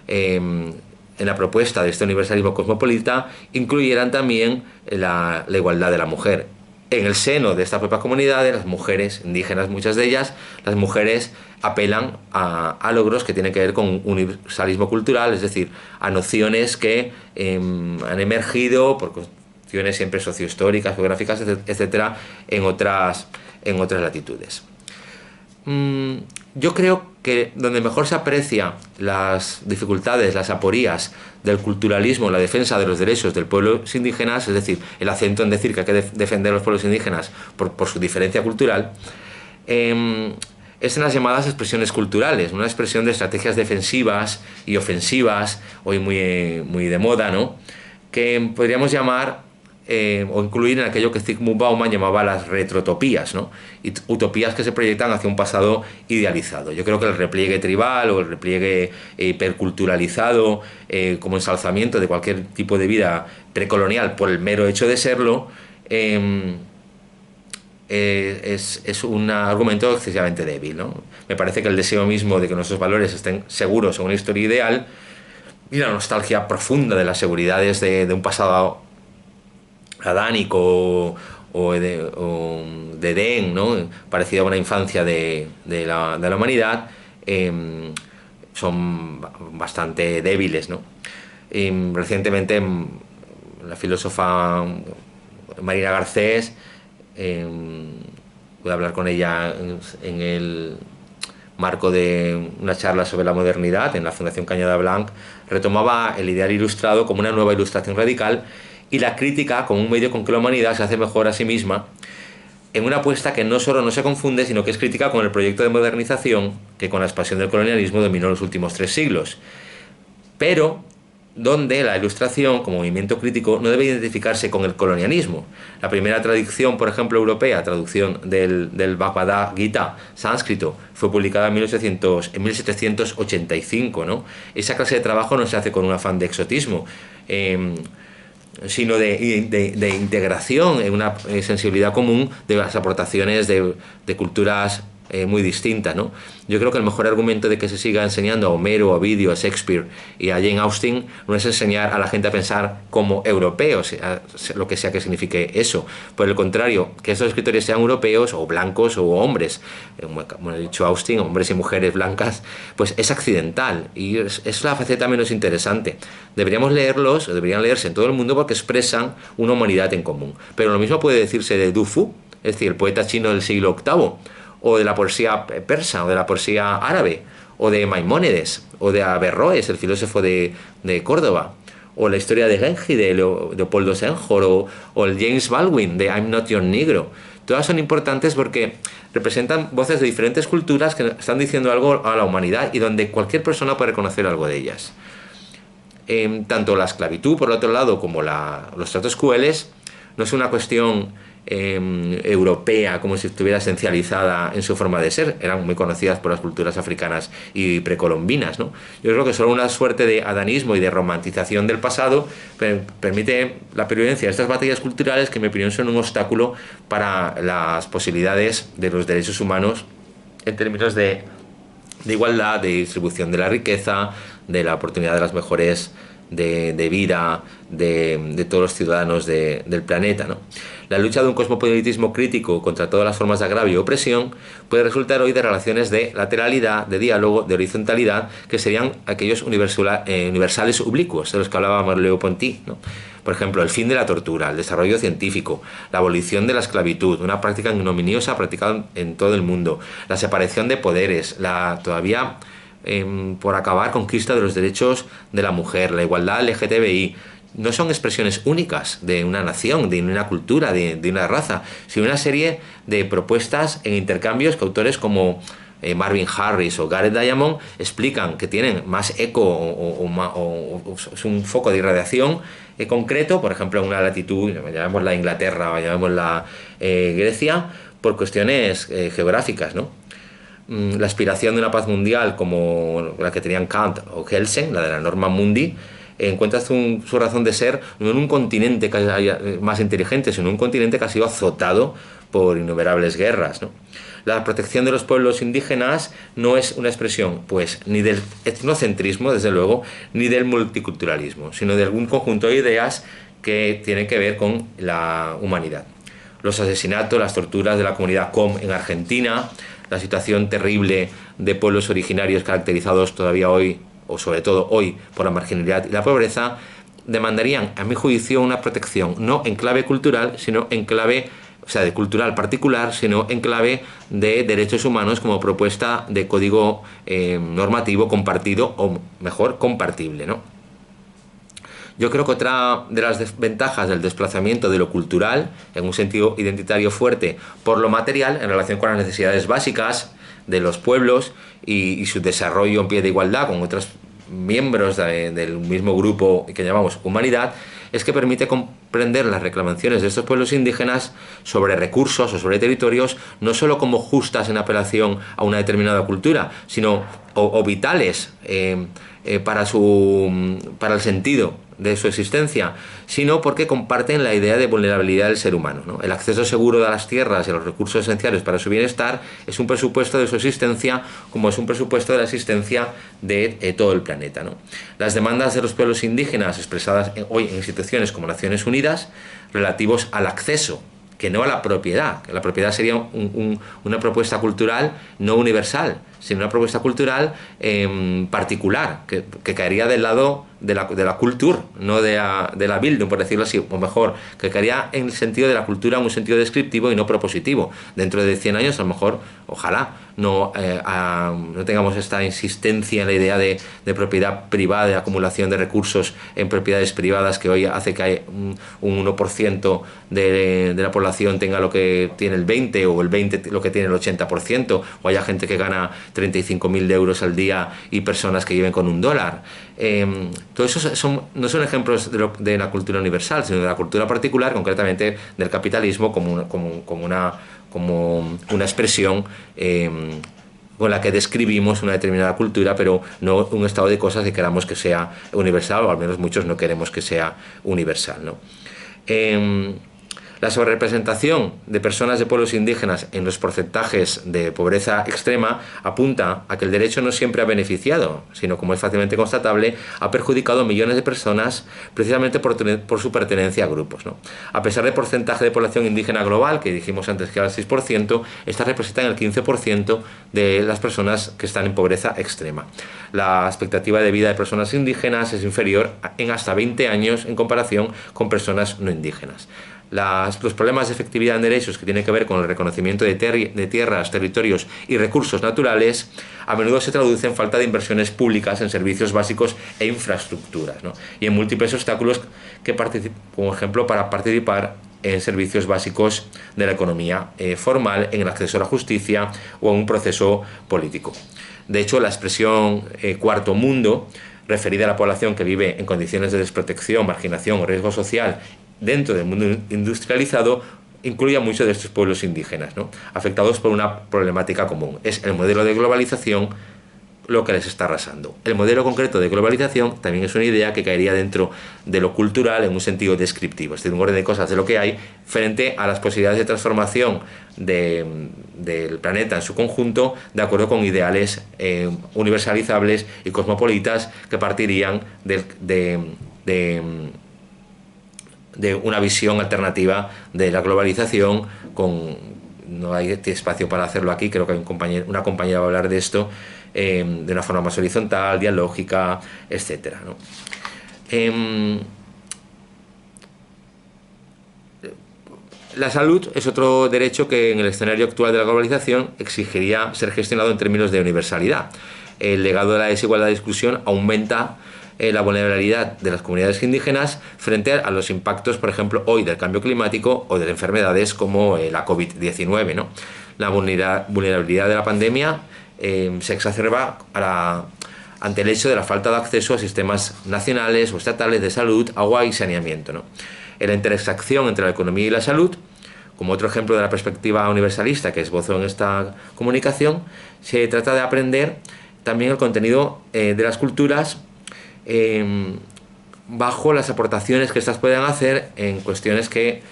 en la propuesta de este universalismo cosmopolita, incluyeran también la igualdad de la mujer. En el seno de estas propias comunidades, las mujeres indígenas, muchas de ellas, las mujeres apelan a logros que tienen que ver con universalismo cultural, es decir, a nociones que han emergido por cuestiones siempre sociohistóricas, geográficas, etcétera, en otras latitudes. Yo creo que donde mejor se aprecia las dificultades, las aporías del culturalismo en la defensa de los derechos de los pueblos indígenas, es decir, el acento en decir que hay que defender a los pueblos indígenas por su diferencia cultural, es en las llamadas expresiones culturales, una expresión de estrategias defensivas y ofensivas, hoy muy de moda, ¿no?, que podríamos llamar o incluir en aquello que Zygmunt Bauman llamaba las retrotopías, ¿no? Utopías que se proyectan hacia un pasado idealizado. Yo creo que el repliegue tribal o el repliegue hiperculturalizado como ensalzamiento de cualquier tipo de vida precolonial por el mero hecho de serlo es un argumento excesivamente débil, ¿no? Me parece que el deseo mismo de que nuestros valores estén seguros en una historia ideal y la nostalgia profunda de las seguridades de un pasado adánico o de Edén, ¿no?, parecido a una infancia de la humanidad, son bastante débiles, ¿no? Recientemente la filósofa Marina Garcés, pude hablar con ella en el marco de una charla sobre la modernidad en la Fundación Cañada Blanc, retomaba el ideal ilustrado como una nueva ilustración radical y la crítica como un medio con que la humanidad se hace mejor a sí misma, en una apuesta que no solo no se confunde, sino que es crítica con el proyecto de modernización que con la expansión del colonialismo dominó los últimos 3 siglos, pero donde la ilustración como movimiento crítico no debe identificarse con el colonialismo. La primera traducción, por ejemplo, europea, traducción del Bhagavad Gita sánscrito, fue publicada en 1785, ¿no? Esa clase de trabajo no se hace con un afán de exotismo, sino de integración en una sensibilidad común de las aportaciones de culturas muy distintas, ¿no? Yo creo que el mejor argumento de que se siga enseñando a Homero, a Ovidio, a Shakespeare y a Jane Austen no es enseñar a la gente a pensar como europeos, lo que sea que signifique eso. Por el contrario, que esos escritores sean europeos o blancos o hombres, como ha dicho Austen, hombres y mujeres blancas, pues es accidental y es la faceta menos interesante. Deberíamos leerlos, o deberían leerse en todo el mundo porque expresan una humanidad en común. Pero lo mismo puede decirse de Du Fu, es decir, el poeta chino del siglo VIII, o de la poesía persa, o de la poesía árabe, o de Maimónides, o de Averroes, el filósofo de Córdoba, o la historia de Genji, de Leopoldo Senghor, o el James Baldwin, de I'm Not Your Negro. Todas son importantes porque representan voces de diferentes culturas que están diciendo algo a la humanidad y donde cualquier persona puede reconocer algo de ellas. Tanto la esclavitud, por otro lado, como los tratos crueles, no es una cuestión europea como si estuviera esencializada en su forma de ser. Eran muy conocidas por las culturas africanas y precolombinas, ¿no? Yo creo que solo una suerte de adanismo y de romantización del pasado permite la pervivencia de estas batallas culturales que en mi opinión son un obstáculo para las posibilidades de los derechos humanos en términos de igualdad, de distribución de la riqueza, de la oportunidad de las mejores de vida de todos los ciudadanos del planeta, ¿no? La lucha de un cosmopolitismo crítico contra todas las formas de agravio y opresión puede resultar hoy de relaciones de lateralidad, de diálogo, de horizontalidad, que serían aquellos universales oblicuos de los que hablaba Merleau-Ponty, ¿no? Por ejemplo, el fin de la tortura, el desarrollo científico, la abolición de la esclavitud, una práctica ignominiosa practicada en todo el mundo, la separación de poderes, todavía por acabar conquista de los derechos de la mujer, la igualdad LGTBI, no son expresiones únicas de una nación, de una cultura, de una raza, sino una serie de propuestas en intercambios que autores como Marvin Harris o Gareth Diamond explican que tienen más eco o es un foco de irradiación concreto, por ejemplo, en una latitud, llamémosla Inglaterra o llamémosla Grecia, por cuestiones geográficas, ¿no? la aspiración de una paz mundial como la que tenían Kant o Kelsen, la de la Norma Mundi, encuentra su razón de ser no en un continente que haya más inteligente, sino en un continente que ha sido azotado por innumerables guerras, ¿no? La protección de los pueblos indígenas no es una expresión, pues, ni del etnocentrismo, desde luego, ni del multiculturalismo, sino de algún conjunto de ideas que tienen que ver con la humanidad. Los asesinatos, las torturas de la comunidad COM en Argentina, la situación terrible de pueblos originarios caracterizados todavía hoy, o sobre todo hoy, por la marginalidad y la pobreza, demandarían, a mi juicio, una protección no en clave cultural, sino en clave, o sea, de cultural particular, sino en clave de derechos humanos como propuesta de código normativo compartido, o mejor, compartible, ¿no? Yo creo que otra de las desventajas del desplazamiento de lo cultural, en un sentido identitario fuerte, por lo material, en relación con las necesidades básicas de los pueblos y su desarrollo en pie de igualdad con otros miembros del mismo grupo que llamamos humanidad, es que permite comprender las reclamaciones de estos pueblos indígenas sobre recursos o sobre territorios no solo como justas en apelación a una determinada cultura, sino o vitales para el sentido de su existencia, sino porque comparten la idea de vulnerabilidad del ser humano, ¿no? El acceso seguro a las tierras y a los recursos esenciales para su bienestar es un presupuesto de su existencia, como es un presupuesto de la existencia de todo el planeta, ¿no? Las demandas de los pueblos indígenas expresadas hoy en instituciones como Naciones Unidas relativos al acceso, que no a la propiedad, que la propiedad sería una propuesta cultural no universal, sino una propuesta cultural particular, que caería del lado de la cultura, no de la Bildung, por decirlo así, o mejor, que caería en el sentido de la cultura, en un sentido descriptivo y no propositivo. Dentro de 100 años, a lo mejor, ojalá, no tengamos esta insistencia en la idea de propiedad privada, de acumulación de recursos en propiedades privadas, que hoy hace que hay un 1% de la población tenga lo que tiene el 20%, o el 20% lo que tiene el 80%, o haya gente que gana 35.000 euros al día y personas que viven con $1. Todo eso no son ejemplos de la cultura universal, sino de la cultura particular, concretamente del capitalismo, como una expresión con la que describimos una determinada cultura, pero no un estado de cosas que queramos que sea universal, o al menos muchos no queremos que sea universal, ¿no? La sobrerepresentación de personas de pueblos indígenas en los porcentajes de pobreza extrema apunta a que el derecho no siempre ha beneficiado, sino, como es fácilmente constatable, ha perjudicado a millones de personas precisamente por su pertenencia a grupos, ¿no? A pesar del porcentaje de población indígena global, que dijimos antes que era el 6%, estas representan el 15% de las personas que están en pobreza extrema. La expectativa de vida de personas indígenas es inferior en hasta 20 años en comparación con personas no indígenas. Los problemas de efectividad en derechos que tienen que ver con el reconocimiento de tierras, territorios y recursos naturales a menudo se traducen en falta de inversiones públicas en servicios básicos e infraestructuras, ¿no? Y en múltiples obstáculos como ejemplo para participar en servicios básicos de la economía formal, en el acceso a la justicia o en un proceso político. De hecho, la expresión cuarto mundo, referida a la población que vive en condiciones de desprotección, marginación o riesgo social dentro del mundo industrializado, incluye a muchos de estos pueblos indígenas, ¿no?, afectados por una problemática común. Es el modelo de globalización lo que les está arrasando. El modelo concreto de globalización también es una idea que caería dentro de lo cultural en un sentido descriptivo, es decir, un orden de cosas de lo que hay frente a las posibilidades de transformación del planeta en su conjunto, de acuerdo con ideales universalizables y cosmopolitas que partirían de una visión alternativa de la globalización. No hay espacio para hacerlo aquí, creo que hay una compañera va a hablar de esto de una forma más horizontal, dialógica, etcétera, ¿no? La salud es otro derecho que en el escenario actual de la globalización exigiría ser gestionado en términos de universalidad. El legado de la desigualdad y exclusión aumenta la vulnerabilidad de las comunidades indígenas frente a los impactos, por ejemplo, hoy del cambio climático o de enfermedades como la COVID-19, ¿no? La vulnerabilidad de la pandemia se exacerba ante el hecho de la falta de acceso a sistemas nacionales o estatales de salud, agua y saneamiento, ¿no? En la intersección entre la economía y la salud, como otro ejemplo de la perspectiva universalista que esbozo en esta comunicación, se trata de aprender también el contenido de las culturas bajo las aportaciones que éstas puedan hacer en cuestiones que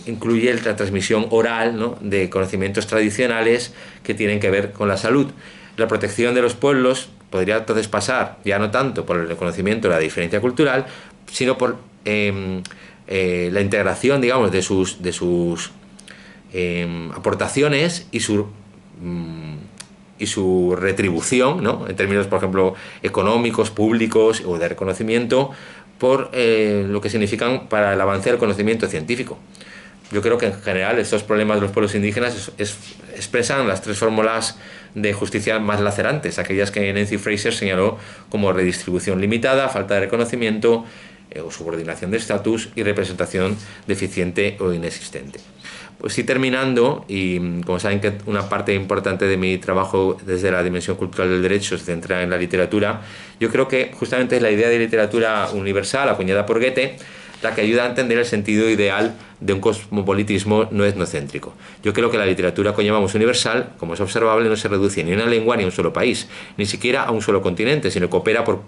incluye la transmisión oral, ¿no?, de conocimientos tradicionales que tienen que ver con la salud. La protección de los pueblos podría entonces pasar, ya no tanto por el reconocimiento de la diferencia cultural, sino por la integración, digamos, de sus aportaciones y su retribución, ¿no?, en términos, por ejemplo, económicos, públicos o de reconocimiento, por lo que significan para el avance del conocimiento científico. Yo creo que en general estos problemas de los pueblos indígenas expresan las tres fórmulas de justicia más lacerantes, aquellas que Nancy Fraser señaló como redistribución limitada, falta de reconocimiento o subordinación de estatus y representación deficiente o inexistente. Pues sí, terminando, y como saben que una parte importante de mi trabajo desde la dimensión cultural del derecho se centra en la literatura, yo creo que justamente es la idea de literatura universal acuñada por Goethe la que ayuda a entender el sentido ideal de un cosmopolitismo no etnocéntrico. Yo creo que la literatura que llamamos universal, como es observable, no se reduce ni a una lengua ni a un solo país, ni siquiera a un solo continente, sino que opera por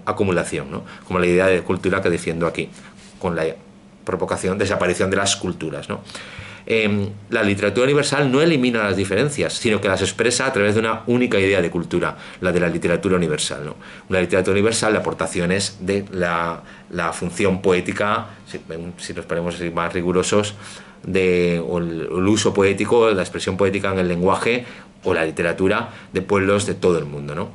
acumulación, ¿no?, como la idea de cultura que defiendo aquí, con la desaparición de las culturas, ¿no? La literatura universal no elimina las diferencias, sino que las expresa a través de una única idea de cultura, la de la literatura universal, ¿no? Una literatura universal de aportaciones de la función poética, si nos ponemos más rigurosos, o el uso poético, la expresión poética en el lenguaje o la literatura de pueblos de todo el mundo, ¿no?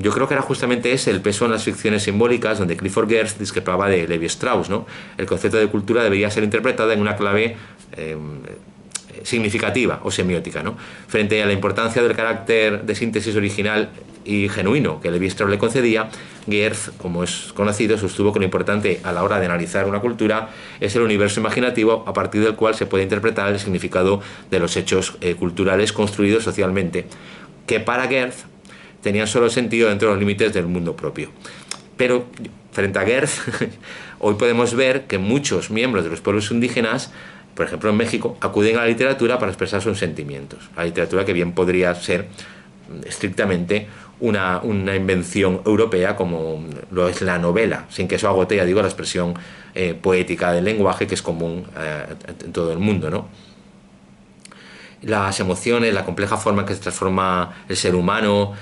Yo creo que era justamente ese el peso en las ficciones simbólicas, donde Clifford Geertz discrepaba de Levi Strauss, ¿no? El concepto de cultura debería ser interpretada en una clave significativa o semiótica, ¿no?, frente a la importancia del carácter de síntesis original y genuino que Levi Strauss le concedía. Geertz, como es conocido, sostuvo que lo importante a la hora de analizar una cultura es el universo imaginativo a partir del cual se puede interpretar el significado de los hechos culturales construidos socialmente, que para Geertz tenían solo sentido dentro de los límites del mundo propio. Pero frente a Geertz, hoy podemos ver que muchos miembros de los pueblos indígenas, por ejemplo en México, acuden a la literatura para expresar sus sentimientos. La literatura que bien podría ser estrictamente una invención europea, como lo es la novela, sin que eso agote, ya digo, la expresión poética del lenguaje, que es común en todo el mundo, ¿no? Las emociones, la compleja forma en que se transforma el ser humano,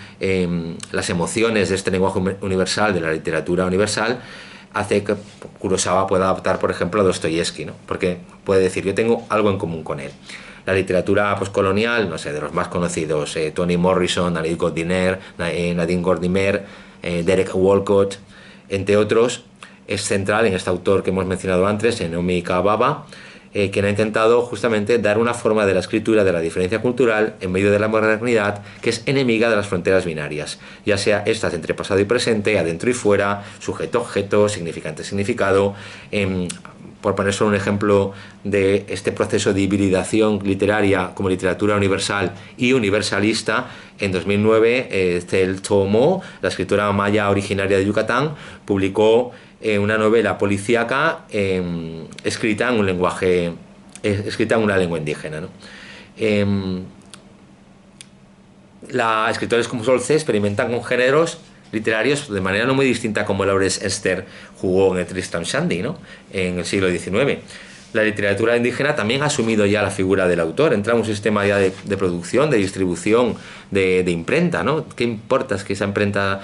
las emociones de este lenguaje universal, de la literatura universal, hace que Kurosawa pueda adaptar, por ejemplo, a Dostoyevsky, ¿no?, porque puede decir, yo tengo algo en común con él. La literatura postcolonial, no sé, de los más conocidos, Toni Morrison, Nadine Gordimer, Derek Walcott, entre otros, es central en este autor que hemos mencionado antes, Naomi Kababa, quien ha intentado justamente dar una forma de la escritura de la diferencia cultural en medio de la modernidad que es enemiga de las fronteras binarias, ya sea estas entre pasado y presente, adentro y fuera, sujeto-objeto, significante-significado. Por poner solo un ejemplo de este proceso de hibridación literaria como literatura universal y universalista, en 2009 Tel Tomo, la escritora maya originaria de Yucatán, publicó una novela policíaca escrita en una lengua indígena, ¿no? Escritores como Solce experimentan con géneros literarios de manera no muy distinta como Laurence Esther jugó en el Tristram Shandy, ¿no?, en el siglo XIX. La literatura indígena también ha asumido ya la figura del autor, entra en un sistema ya de producción, de distribución, de imprenta, ¿no? ¿Qué importa es que esa imprenta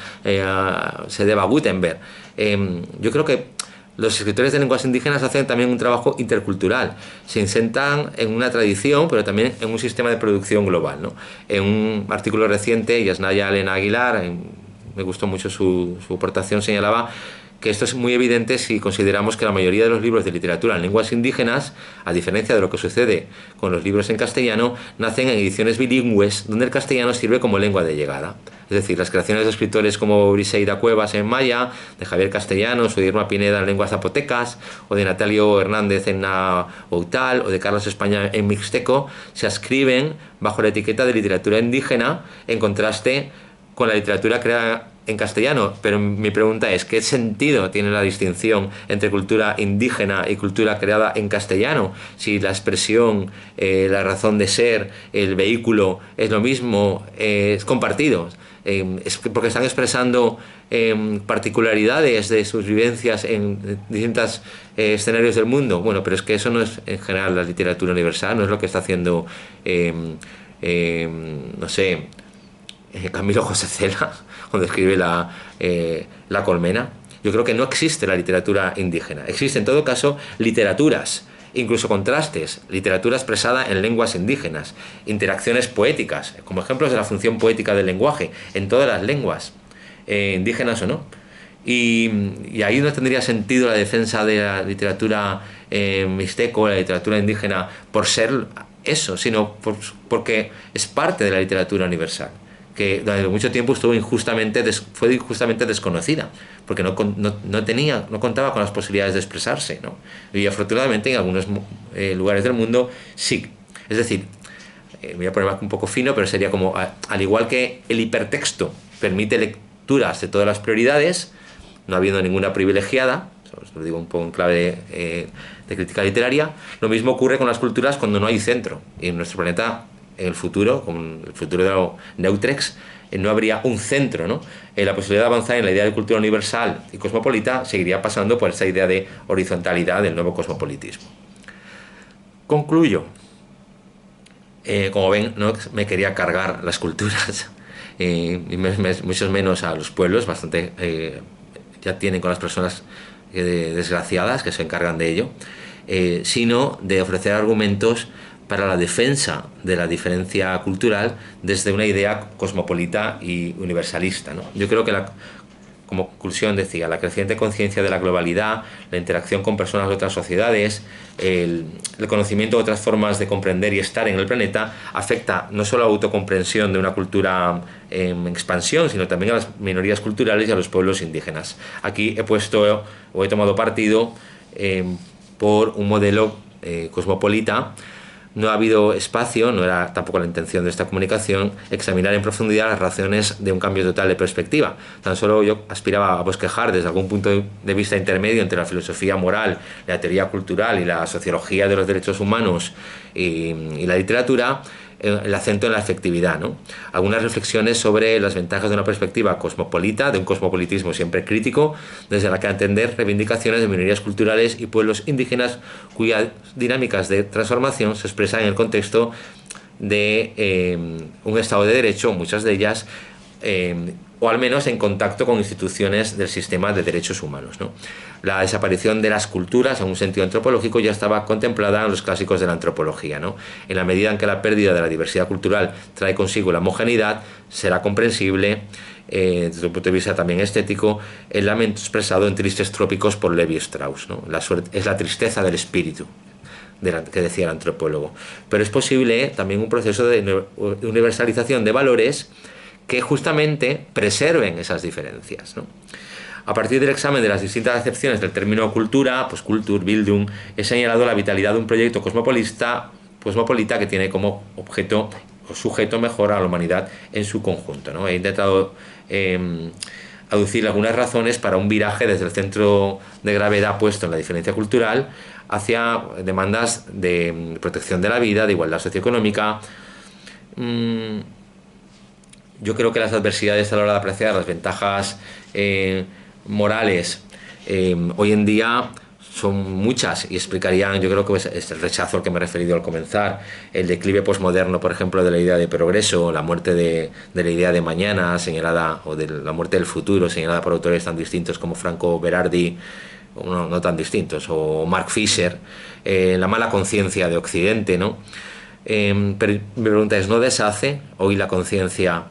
se deba a Gutenberg? Yo creo que los escritores de lenguas indígenas hacen también un trabajo intercultural, se insertan en una tradición, pero también en un sistema de producción global, ¿no? En un artículo reciente, Yasnaya Elena Aguilar, me gustó mucho su aportación, señalaba que esto es muy evidente si consideramos que la mayoría de los libros de literatura en lenguas indígenas, a diferencia de lo que sucede con los libros en castellano, nacen en ediciones bilingües donde el castellano sirve como lengua de llegada. Es decir, las creaciones de escritores como Briseida Cuevas en maya, de Javier Castellanos o de Irma Pineda en lenguas zapotecas, o de Natalio Hernández en Nahuatl, o de Carlos España en mixteco, se ascriben bajo la etiqueta de literatura indígena, en contraste con la literatura creada en castellano, pero mi pregunta es, ¿qué sentido tiene la distinción entre cultura indígena y cultura creada en castellano? Si la expresión, la razón de ser, el vehículo es lo mismo, es compartido. Es porque están expresando particularidades de sus vivencias en distintos escenarios del mundo. Bueno, pero es que eso no es en general la literatura universal, no es lo que está haciendo, no sé, Camilo José Cela cuando escribe La Colmena. Yo creo que no existe la literatura indígena. Existe en todo caso literaturas, incluso contrastes, literatura expresada en lenguas indígenas, interacciones poéticas, como ejemplos de la función poética del lenguaje, en todas las lenguas, indígenas o no. Y ahí no tendría sentido la defensa de la literatura mixteco, la literatura indígena, por ser eso, sino porque es parte de la literatura universal, que durante mucho tiempo fue injustamente desconocida, porque no contaba con las posibilidades de expresarse, ¿no? Y afortunadamente en algunos lugares del mundo sí. Es decir, voy a poner un poco fino, pero sería como, al igual que el hipertexto permite lecturas de todas las prioridades, no habiendo ninguna privilegiada, os lo digo un poco en clave de crítica literaria, lo mismo ocurre con las culturas cuando no hay centro. Y en nuestro planeta, en el futuro, con el futuro de Neutrex, no habría un centro, ¿no? La posibilidad de avanzar en la idea de cultura universal y cosmopolita seguiría pasando por esa idea de horizontalidad del nuevo cosmopolitismo. Concluyo. Como ven, no me quería cargar las culturas, y mucho menos a los pueblos, bastante ya tienen con las personas desgraciadas que se encargan de ello, sino de ofrecer argumentos para la defensa de la diferencia cultural desde una idea cosmopolita y universalista, ¿no? Yo creo que, como conclusión decía, la creciente conciencia de la globalidad, la interacción con personas de otras sociedades, el conocimiento de otras formas de comprender y estar en el planeta afecta no solo a la autocomprensión de una cultura en expansión, sino también a las minorías culturales y a los pueblos indígenas. Aquí he tomado partido por un modelo cosmopolita. No ha habido espacio, no era tampoco la intención de esta comunicación, examinar en profundidad las razones de un cambio total de perspectiva. Tan solo yo aspiraba a bosquejar desde algún punto de vista intermedio entre la filosofía moral, la teoría cultural y la sociología de los derechos humanos y la literatura, el acento en la efectividad, ¿no? Algunas reflexiones sobre las ventajas de una perspectiva cosmopolita, de un cosmopolitismo siempre crítico, desde la que atender reivindicaciones de minorías culturales y pueblos indígenas cuyas dinámicas de transformación se expresan en el contexto de un Estado de Derecho, muchas de ellas, o al menos en contacto con instituciones del sistema de derechos humanos, ¿no? La desaparición de las culturas, en un sentido antropológico, ya estaba contemplada en los clásicos de la antropología, ¿no? En la medida en que la pérdida de la diversidad cultural trae consigo la homogeneidad, será comprensible, desde un punto de vista también estético, el lamento expresado en Tristes Trópicos por Levi Strauss, ¿no? Es la tristeza del espíritu, que decía el antropólogo. Pero es posible también un proceso de universalización de valores que justamente preserven esas diferencias, ¿no? A partir del examen de las distintas acepciones del término cultura, pues Kultur, Bildung, he señalado la vitalidad de un proyecto cosmopolita que tiene como objeto o sujeto mejor a la humanidad en su conjunto, ¿no? He intentado aducir algunas razones para un viraje desde el centro de gravedad puesto en la diferencia cultural hacia demandas de protección de la vida, de igualdad socioeconómica. Yo creo que las adversidades a la hora de apreciar las ventajas morales hoy en día son muchas y explicarían, yo creo que es el rechazo al que me he referido al comenzar, el declive posmoderno, por ejemplo, de la idea de progreso, la muerte de la idea de mañana señalada, o de la muerte del futuro señalada por autores tan distintos como Franco Berardi, no tan distintos, o Mark Fisher, la mala conciencia de Occidente, ¿no? Pero mi pregunta es, ¿no deshace hoy la conciencia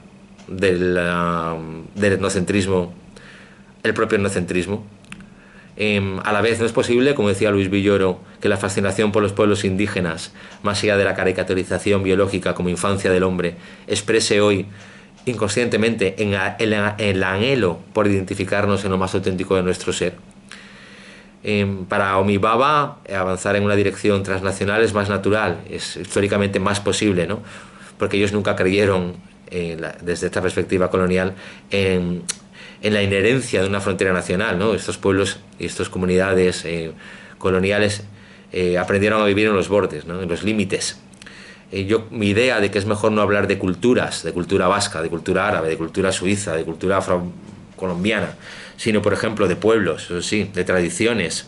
del etnocentrismo, el propio etnocentrismo? A la vez no es posible, como decía Luis Villoro, que la fascinación por los pueblos indígenas, más allá de la caricaturización biológica como infancia del hombre, exprese hoy inconscientemente el anhelo por identificarnos en lo más auténtico de nuestro ser. Para Homi Bhabha, avanzar en una dirección transnacional es más natural, es históricamente más posible, ¿no? Porque ellos nunca creyeron, desde esta perspectiva colonial, en en la inherencia de una frontera nacional, ¿no? Estos pueblos y estas comunidades coloniales aprendieron a vivir en los bordes, ¿no? En los límites. Mi idea de que es mejor no hablar de culturas, de cultura vasca, de cultura árabe, de cultura suiza, de cultura colombiana, sino, por ejemplo, de pueblos, eso sí, de tradiciones,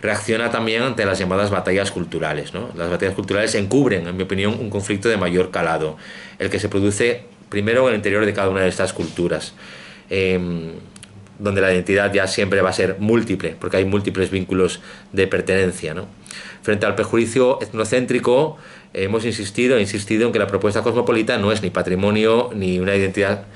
reacciona también ante las llamadas batallas culturales, ¿no? Las batallas culturales encubren, en mi opinión, un conflicto de mayor calado, el que se produce primero en el interior de cada una de estas culturas, donde la identidad ya siempre va a ser múltiple, porque hay múltiples vínculos de pertenencia, ¿no? Frente al prejuicio etnocéntrico, hemos insistido en que la propuesta cosmopolita no es ni patrimonio ni una identidad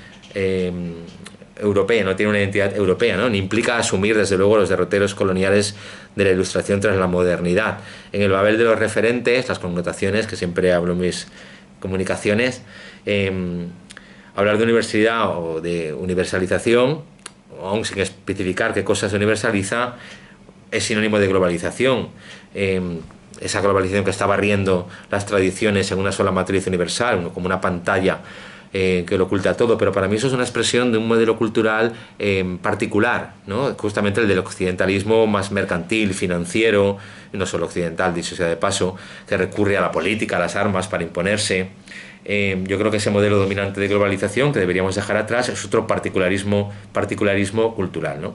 europea, no tiene una identidad europea, ¿no? Ni implica asumir, desde luego, los derroteros coloniales de la Ilustración tras la modernidad. En el Babel de los referentes, las connotaciones, que siempre hablo en mis comunicaciones, hablar de universidad o de universalización, aún sin especificar qué cosa se universaliza, es sinónimo de globalización. Esa globalización que está barriendo las tradiciones en una sola matriz universal, como una pantalla que lo oculta todo, pero para mí eso es una expresión de un modelo cultural particular, ¿no? Justamente el del occidentalismo más mercantil, financiero, no solo occidental, dicho sea de paso, que recurre a la política, a las armas para imponerse. Yo creo que ese modelo dominante de globalización que deberíamos dejar atrás es otro particularismo cultural, ¿no?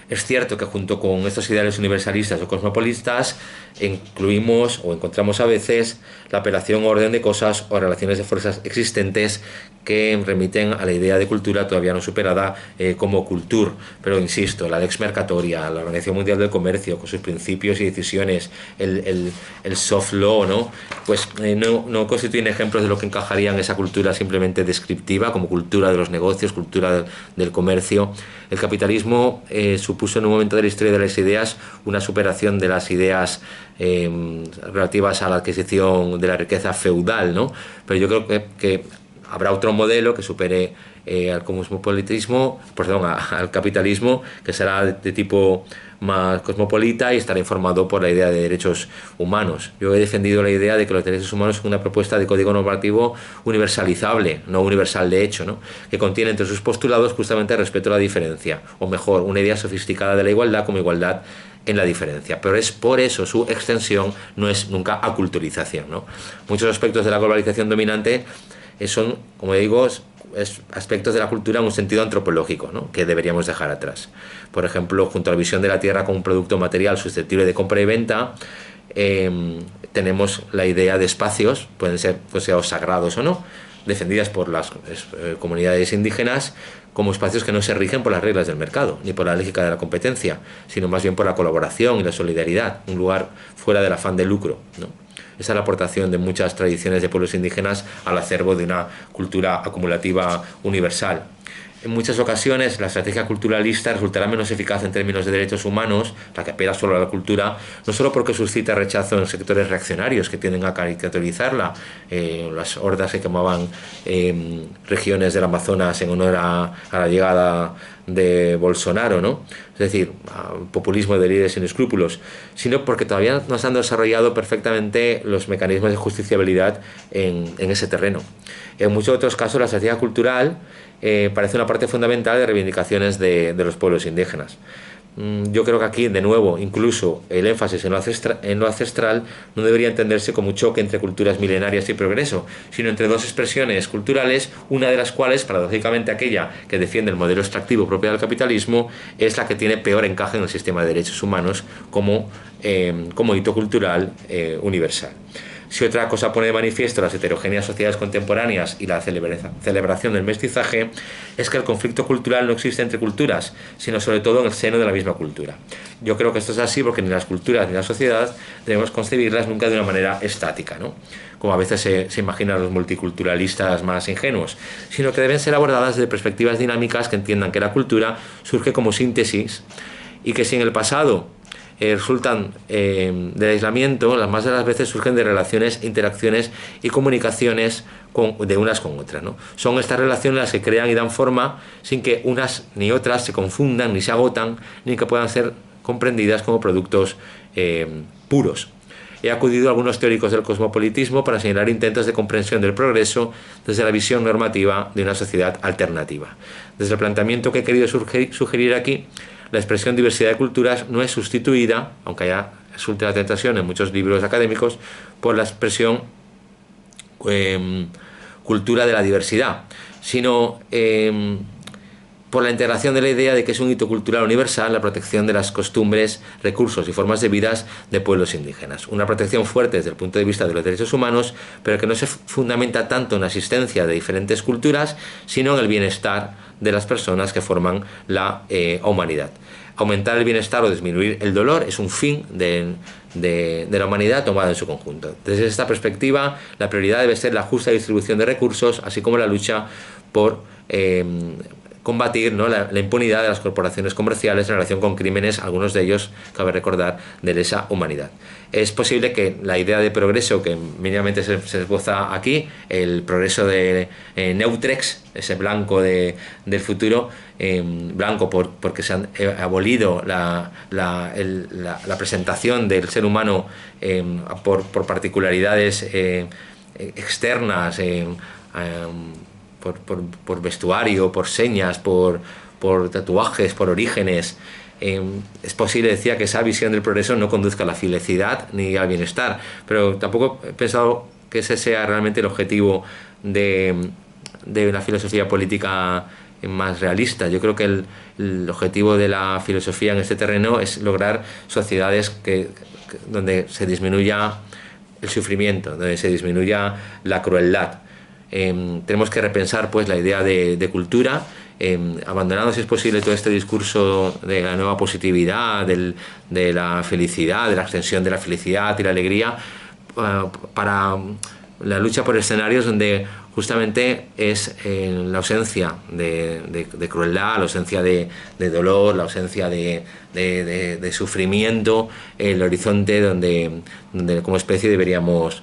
Es cierto que junto con estos ideales universalistas o cosmopolitas incluimos o encontramos a veces la apelación a orden de cosas o relaciones de fuerzas existentes que remiten a la idea de cultura todavía no superada como cultur. Pero insisto, la Lex Mercatoria, la Organización Mundial del Comercio, con sus principios y decisiones, el soft law, ¿no? Pues no constituyen ejemplos de lo que encajaría en esa cultura simplemente descriptiva, como cultura de los negocios, cultura del comercio. El capitalismo supuso en un momento de la historia de las ideas una superación de las ideas relativas a la adquisición de la riqueza feudal, ¿no? Pero yo creo que habrá otro modelo que supere al cosmopolitismo, al capitalismo, que será de tipo más cosmopolita y estará informado por la idea de derechos humanos. Yo he defendido la idea de que los derechos humanos son una propuesta de código normativo universalizable, no universal de hecho, ¿no? Que contiene entre sus postulados justamente el respeto a la diferencia, o mejor, una idea sofisticada de la igualdad como igualdad en la diferencia, pero es por eso su extensión no es nunca aculturización, ¿no? Muchos aspectos de la globalización dominante son, como digo, aspectos de la cultura en un sentido antropológico, ¿no? Que deberíamos dejar atrás. Por ejemplo, junto a la visión de la tierra como un producto material susceptible de compra y venta, tenemos la idea de espacios, pueden ser sagrados o no, defendidas por las comunidades indígenas como espacios que no se rigen por las reglas del mercado ni por la lógica de la competencia, sino más bien por la colaboración y la solidaridad, un lugar fuera del afán de lucro, ¿no? Esa es la aportación de muchas tradiciones de pueblos indígenas al acervo de una cultura acumulativa universal. En muchas ocasiones la estrategia culturalista resultará menos eficaz en términos de derechos humanos, la que apela solo a la cultura, no solo porque suscita rechazo en sectores reaccionarios que tienden a caricaturizarla, las hordas que quemaban regiones del Amazonas en honor a la llegada de Bolsonaro, ¿no? Es decir, populismo de líderes sin escrúpulos, sino porque todavía no se han desarrollado perfectamente los mecanismos de justiciabilidad en ese terreno. En muchos otros casos la estrategia cultural parece una parte fundamental de reivindicaciones de los pueblos indígenas. Yo creo que aquí, de nuevo, incluso el énfasis en lo ancestral no debería entenderse como un choque entre culturas milenarias y progreso, sino entre dos expresiones culturales, una de las cuales, paradójicamente aquella que defiende el modelo extractivo propio del capitalismo, es la que tiene peor encaje en el sistema de derechos humanos como hito cultural universal. Si otra cosa pone de manifiesto las heterogéneas sociedades contemporáneas y la celebración del mestizaje, es que el conflicto cultural no existe entre culturas, sino sobre todo en el seno de la misma cultura. Yo creo que esto es así porque ni las culturas ni la sociedad debemos concebirlas nunca de una manera estática, ¿no? Como a veces se imaginan los multiculturalistas más ingenuos, sino que deben ser abordadas desde perspectivas dinámicas que entiendan que la cultura surge como síntesis y que si en el pasado resultan del aislamiento, las más de las veces surgen de relaciones, interacciones y comunicaciones de unas con otras, ¿no? Son estas relaciones las que crean y dan forma sin que unas ni otras se confundan, ni se agotan, ni que puedan ser comprendidas como productos puros. he acudido a algunos teóricos del cosmopolitismo para señalar intentos de comprensión del progreso desde la visión normativa de una sociedad alternativa. Desde el planteamiento que he querido sugerir aquí, la expresión diversidad de culturas no es sustituida, aunque haya resulte la tentación en muchos libros académicos, por la expresión cultura de la diversidad, sino por la integración de la idea de que es un hito cultural universal la protección de las costumbres, recursos y formas de vida de pueblos indígenas. Una protección fuerte desde el punto de vista de los derechos humanos, pero que no se fundamenta tanto en la existencia de diferentes culturas, sino en el bienestar de las personas que forman la humanidad. Aumentar el bienestar o disminuir el dolor es un fin de la humanidad tomada en su conjunto. Desde esta perspectiva, la prioridad debe ser la justa distribución de recursos, así como la lucha por combatir, ¿no?, la impunidad de las corporaciones comerciales en relación con crímenes, algunos de ellos, cabe recordar, de lesa humanidad. Es posible que la idea de progreso que mínimamente se esboza aquí, el progreso de Neutrex, ese blanco del futuro, blanco porque se han abolido la presentación del ser humano por particularidades externas, por vestuario, por señas, por tatuajes, por orígenes. Es posible, decía, que esa visión del progreso no conduzca a la felicidad ni al bienestar, pero tampoco he pensado que ese sea realmente el objetivo de una filosofía política más realista. Yo creo que el objetivo de la filosofía en este terreno es lograr sociedades donde se disminuya el sufrimiento, donde se disminuya la crueldad. Tenemos que repensar, pues, la idea de cultura, abandonando, si es posible, todo este discurso de la nueva positividad, de la felicidad, de la extensión de la felicidad y la alegría, para la lucha por escenarios donde justamente es la ausencia de crueldad, la ausencia de dolor, la ausencia de sufrimiento, el horizonte donde como especie deberíamos,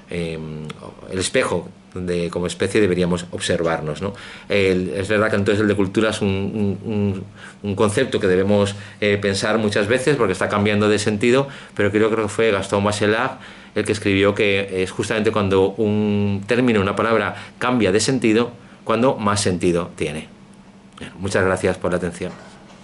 el espejo donde como especie deberíamos observarnos, ¿no? Es verdad que entonces el de cultura es un concepto que debemos pensar muchas veces porque está cambiando de sentido, pero creo que fue Gaston Bachelard el que escribió que es justamente cuando un término, una palabra cambia de sentido, cuando más sentido tiene. Muchas gracias por la atención.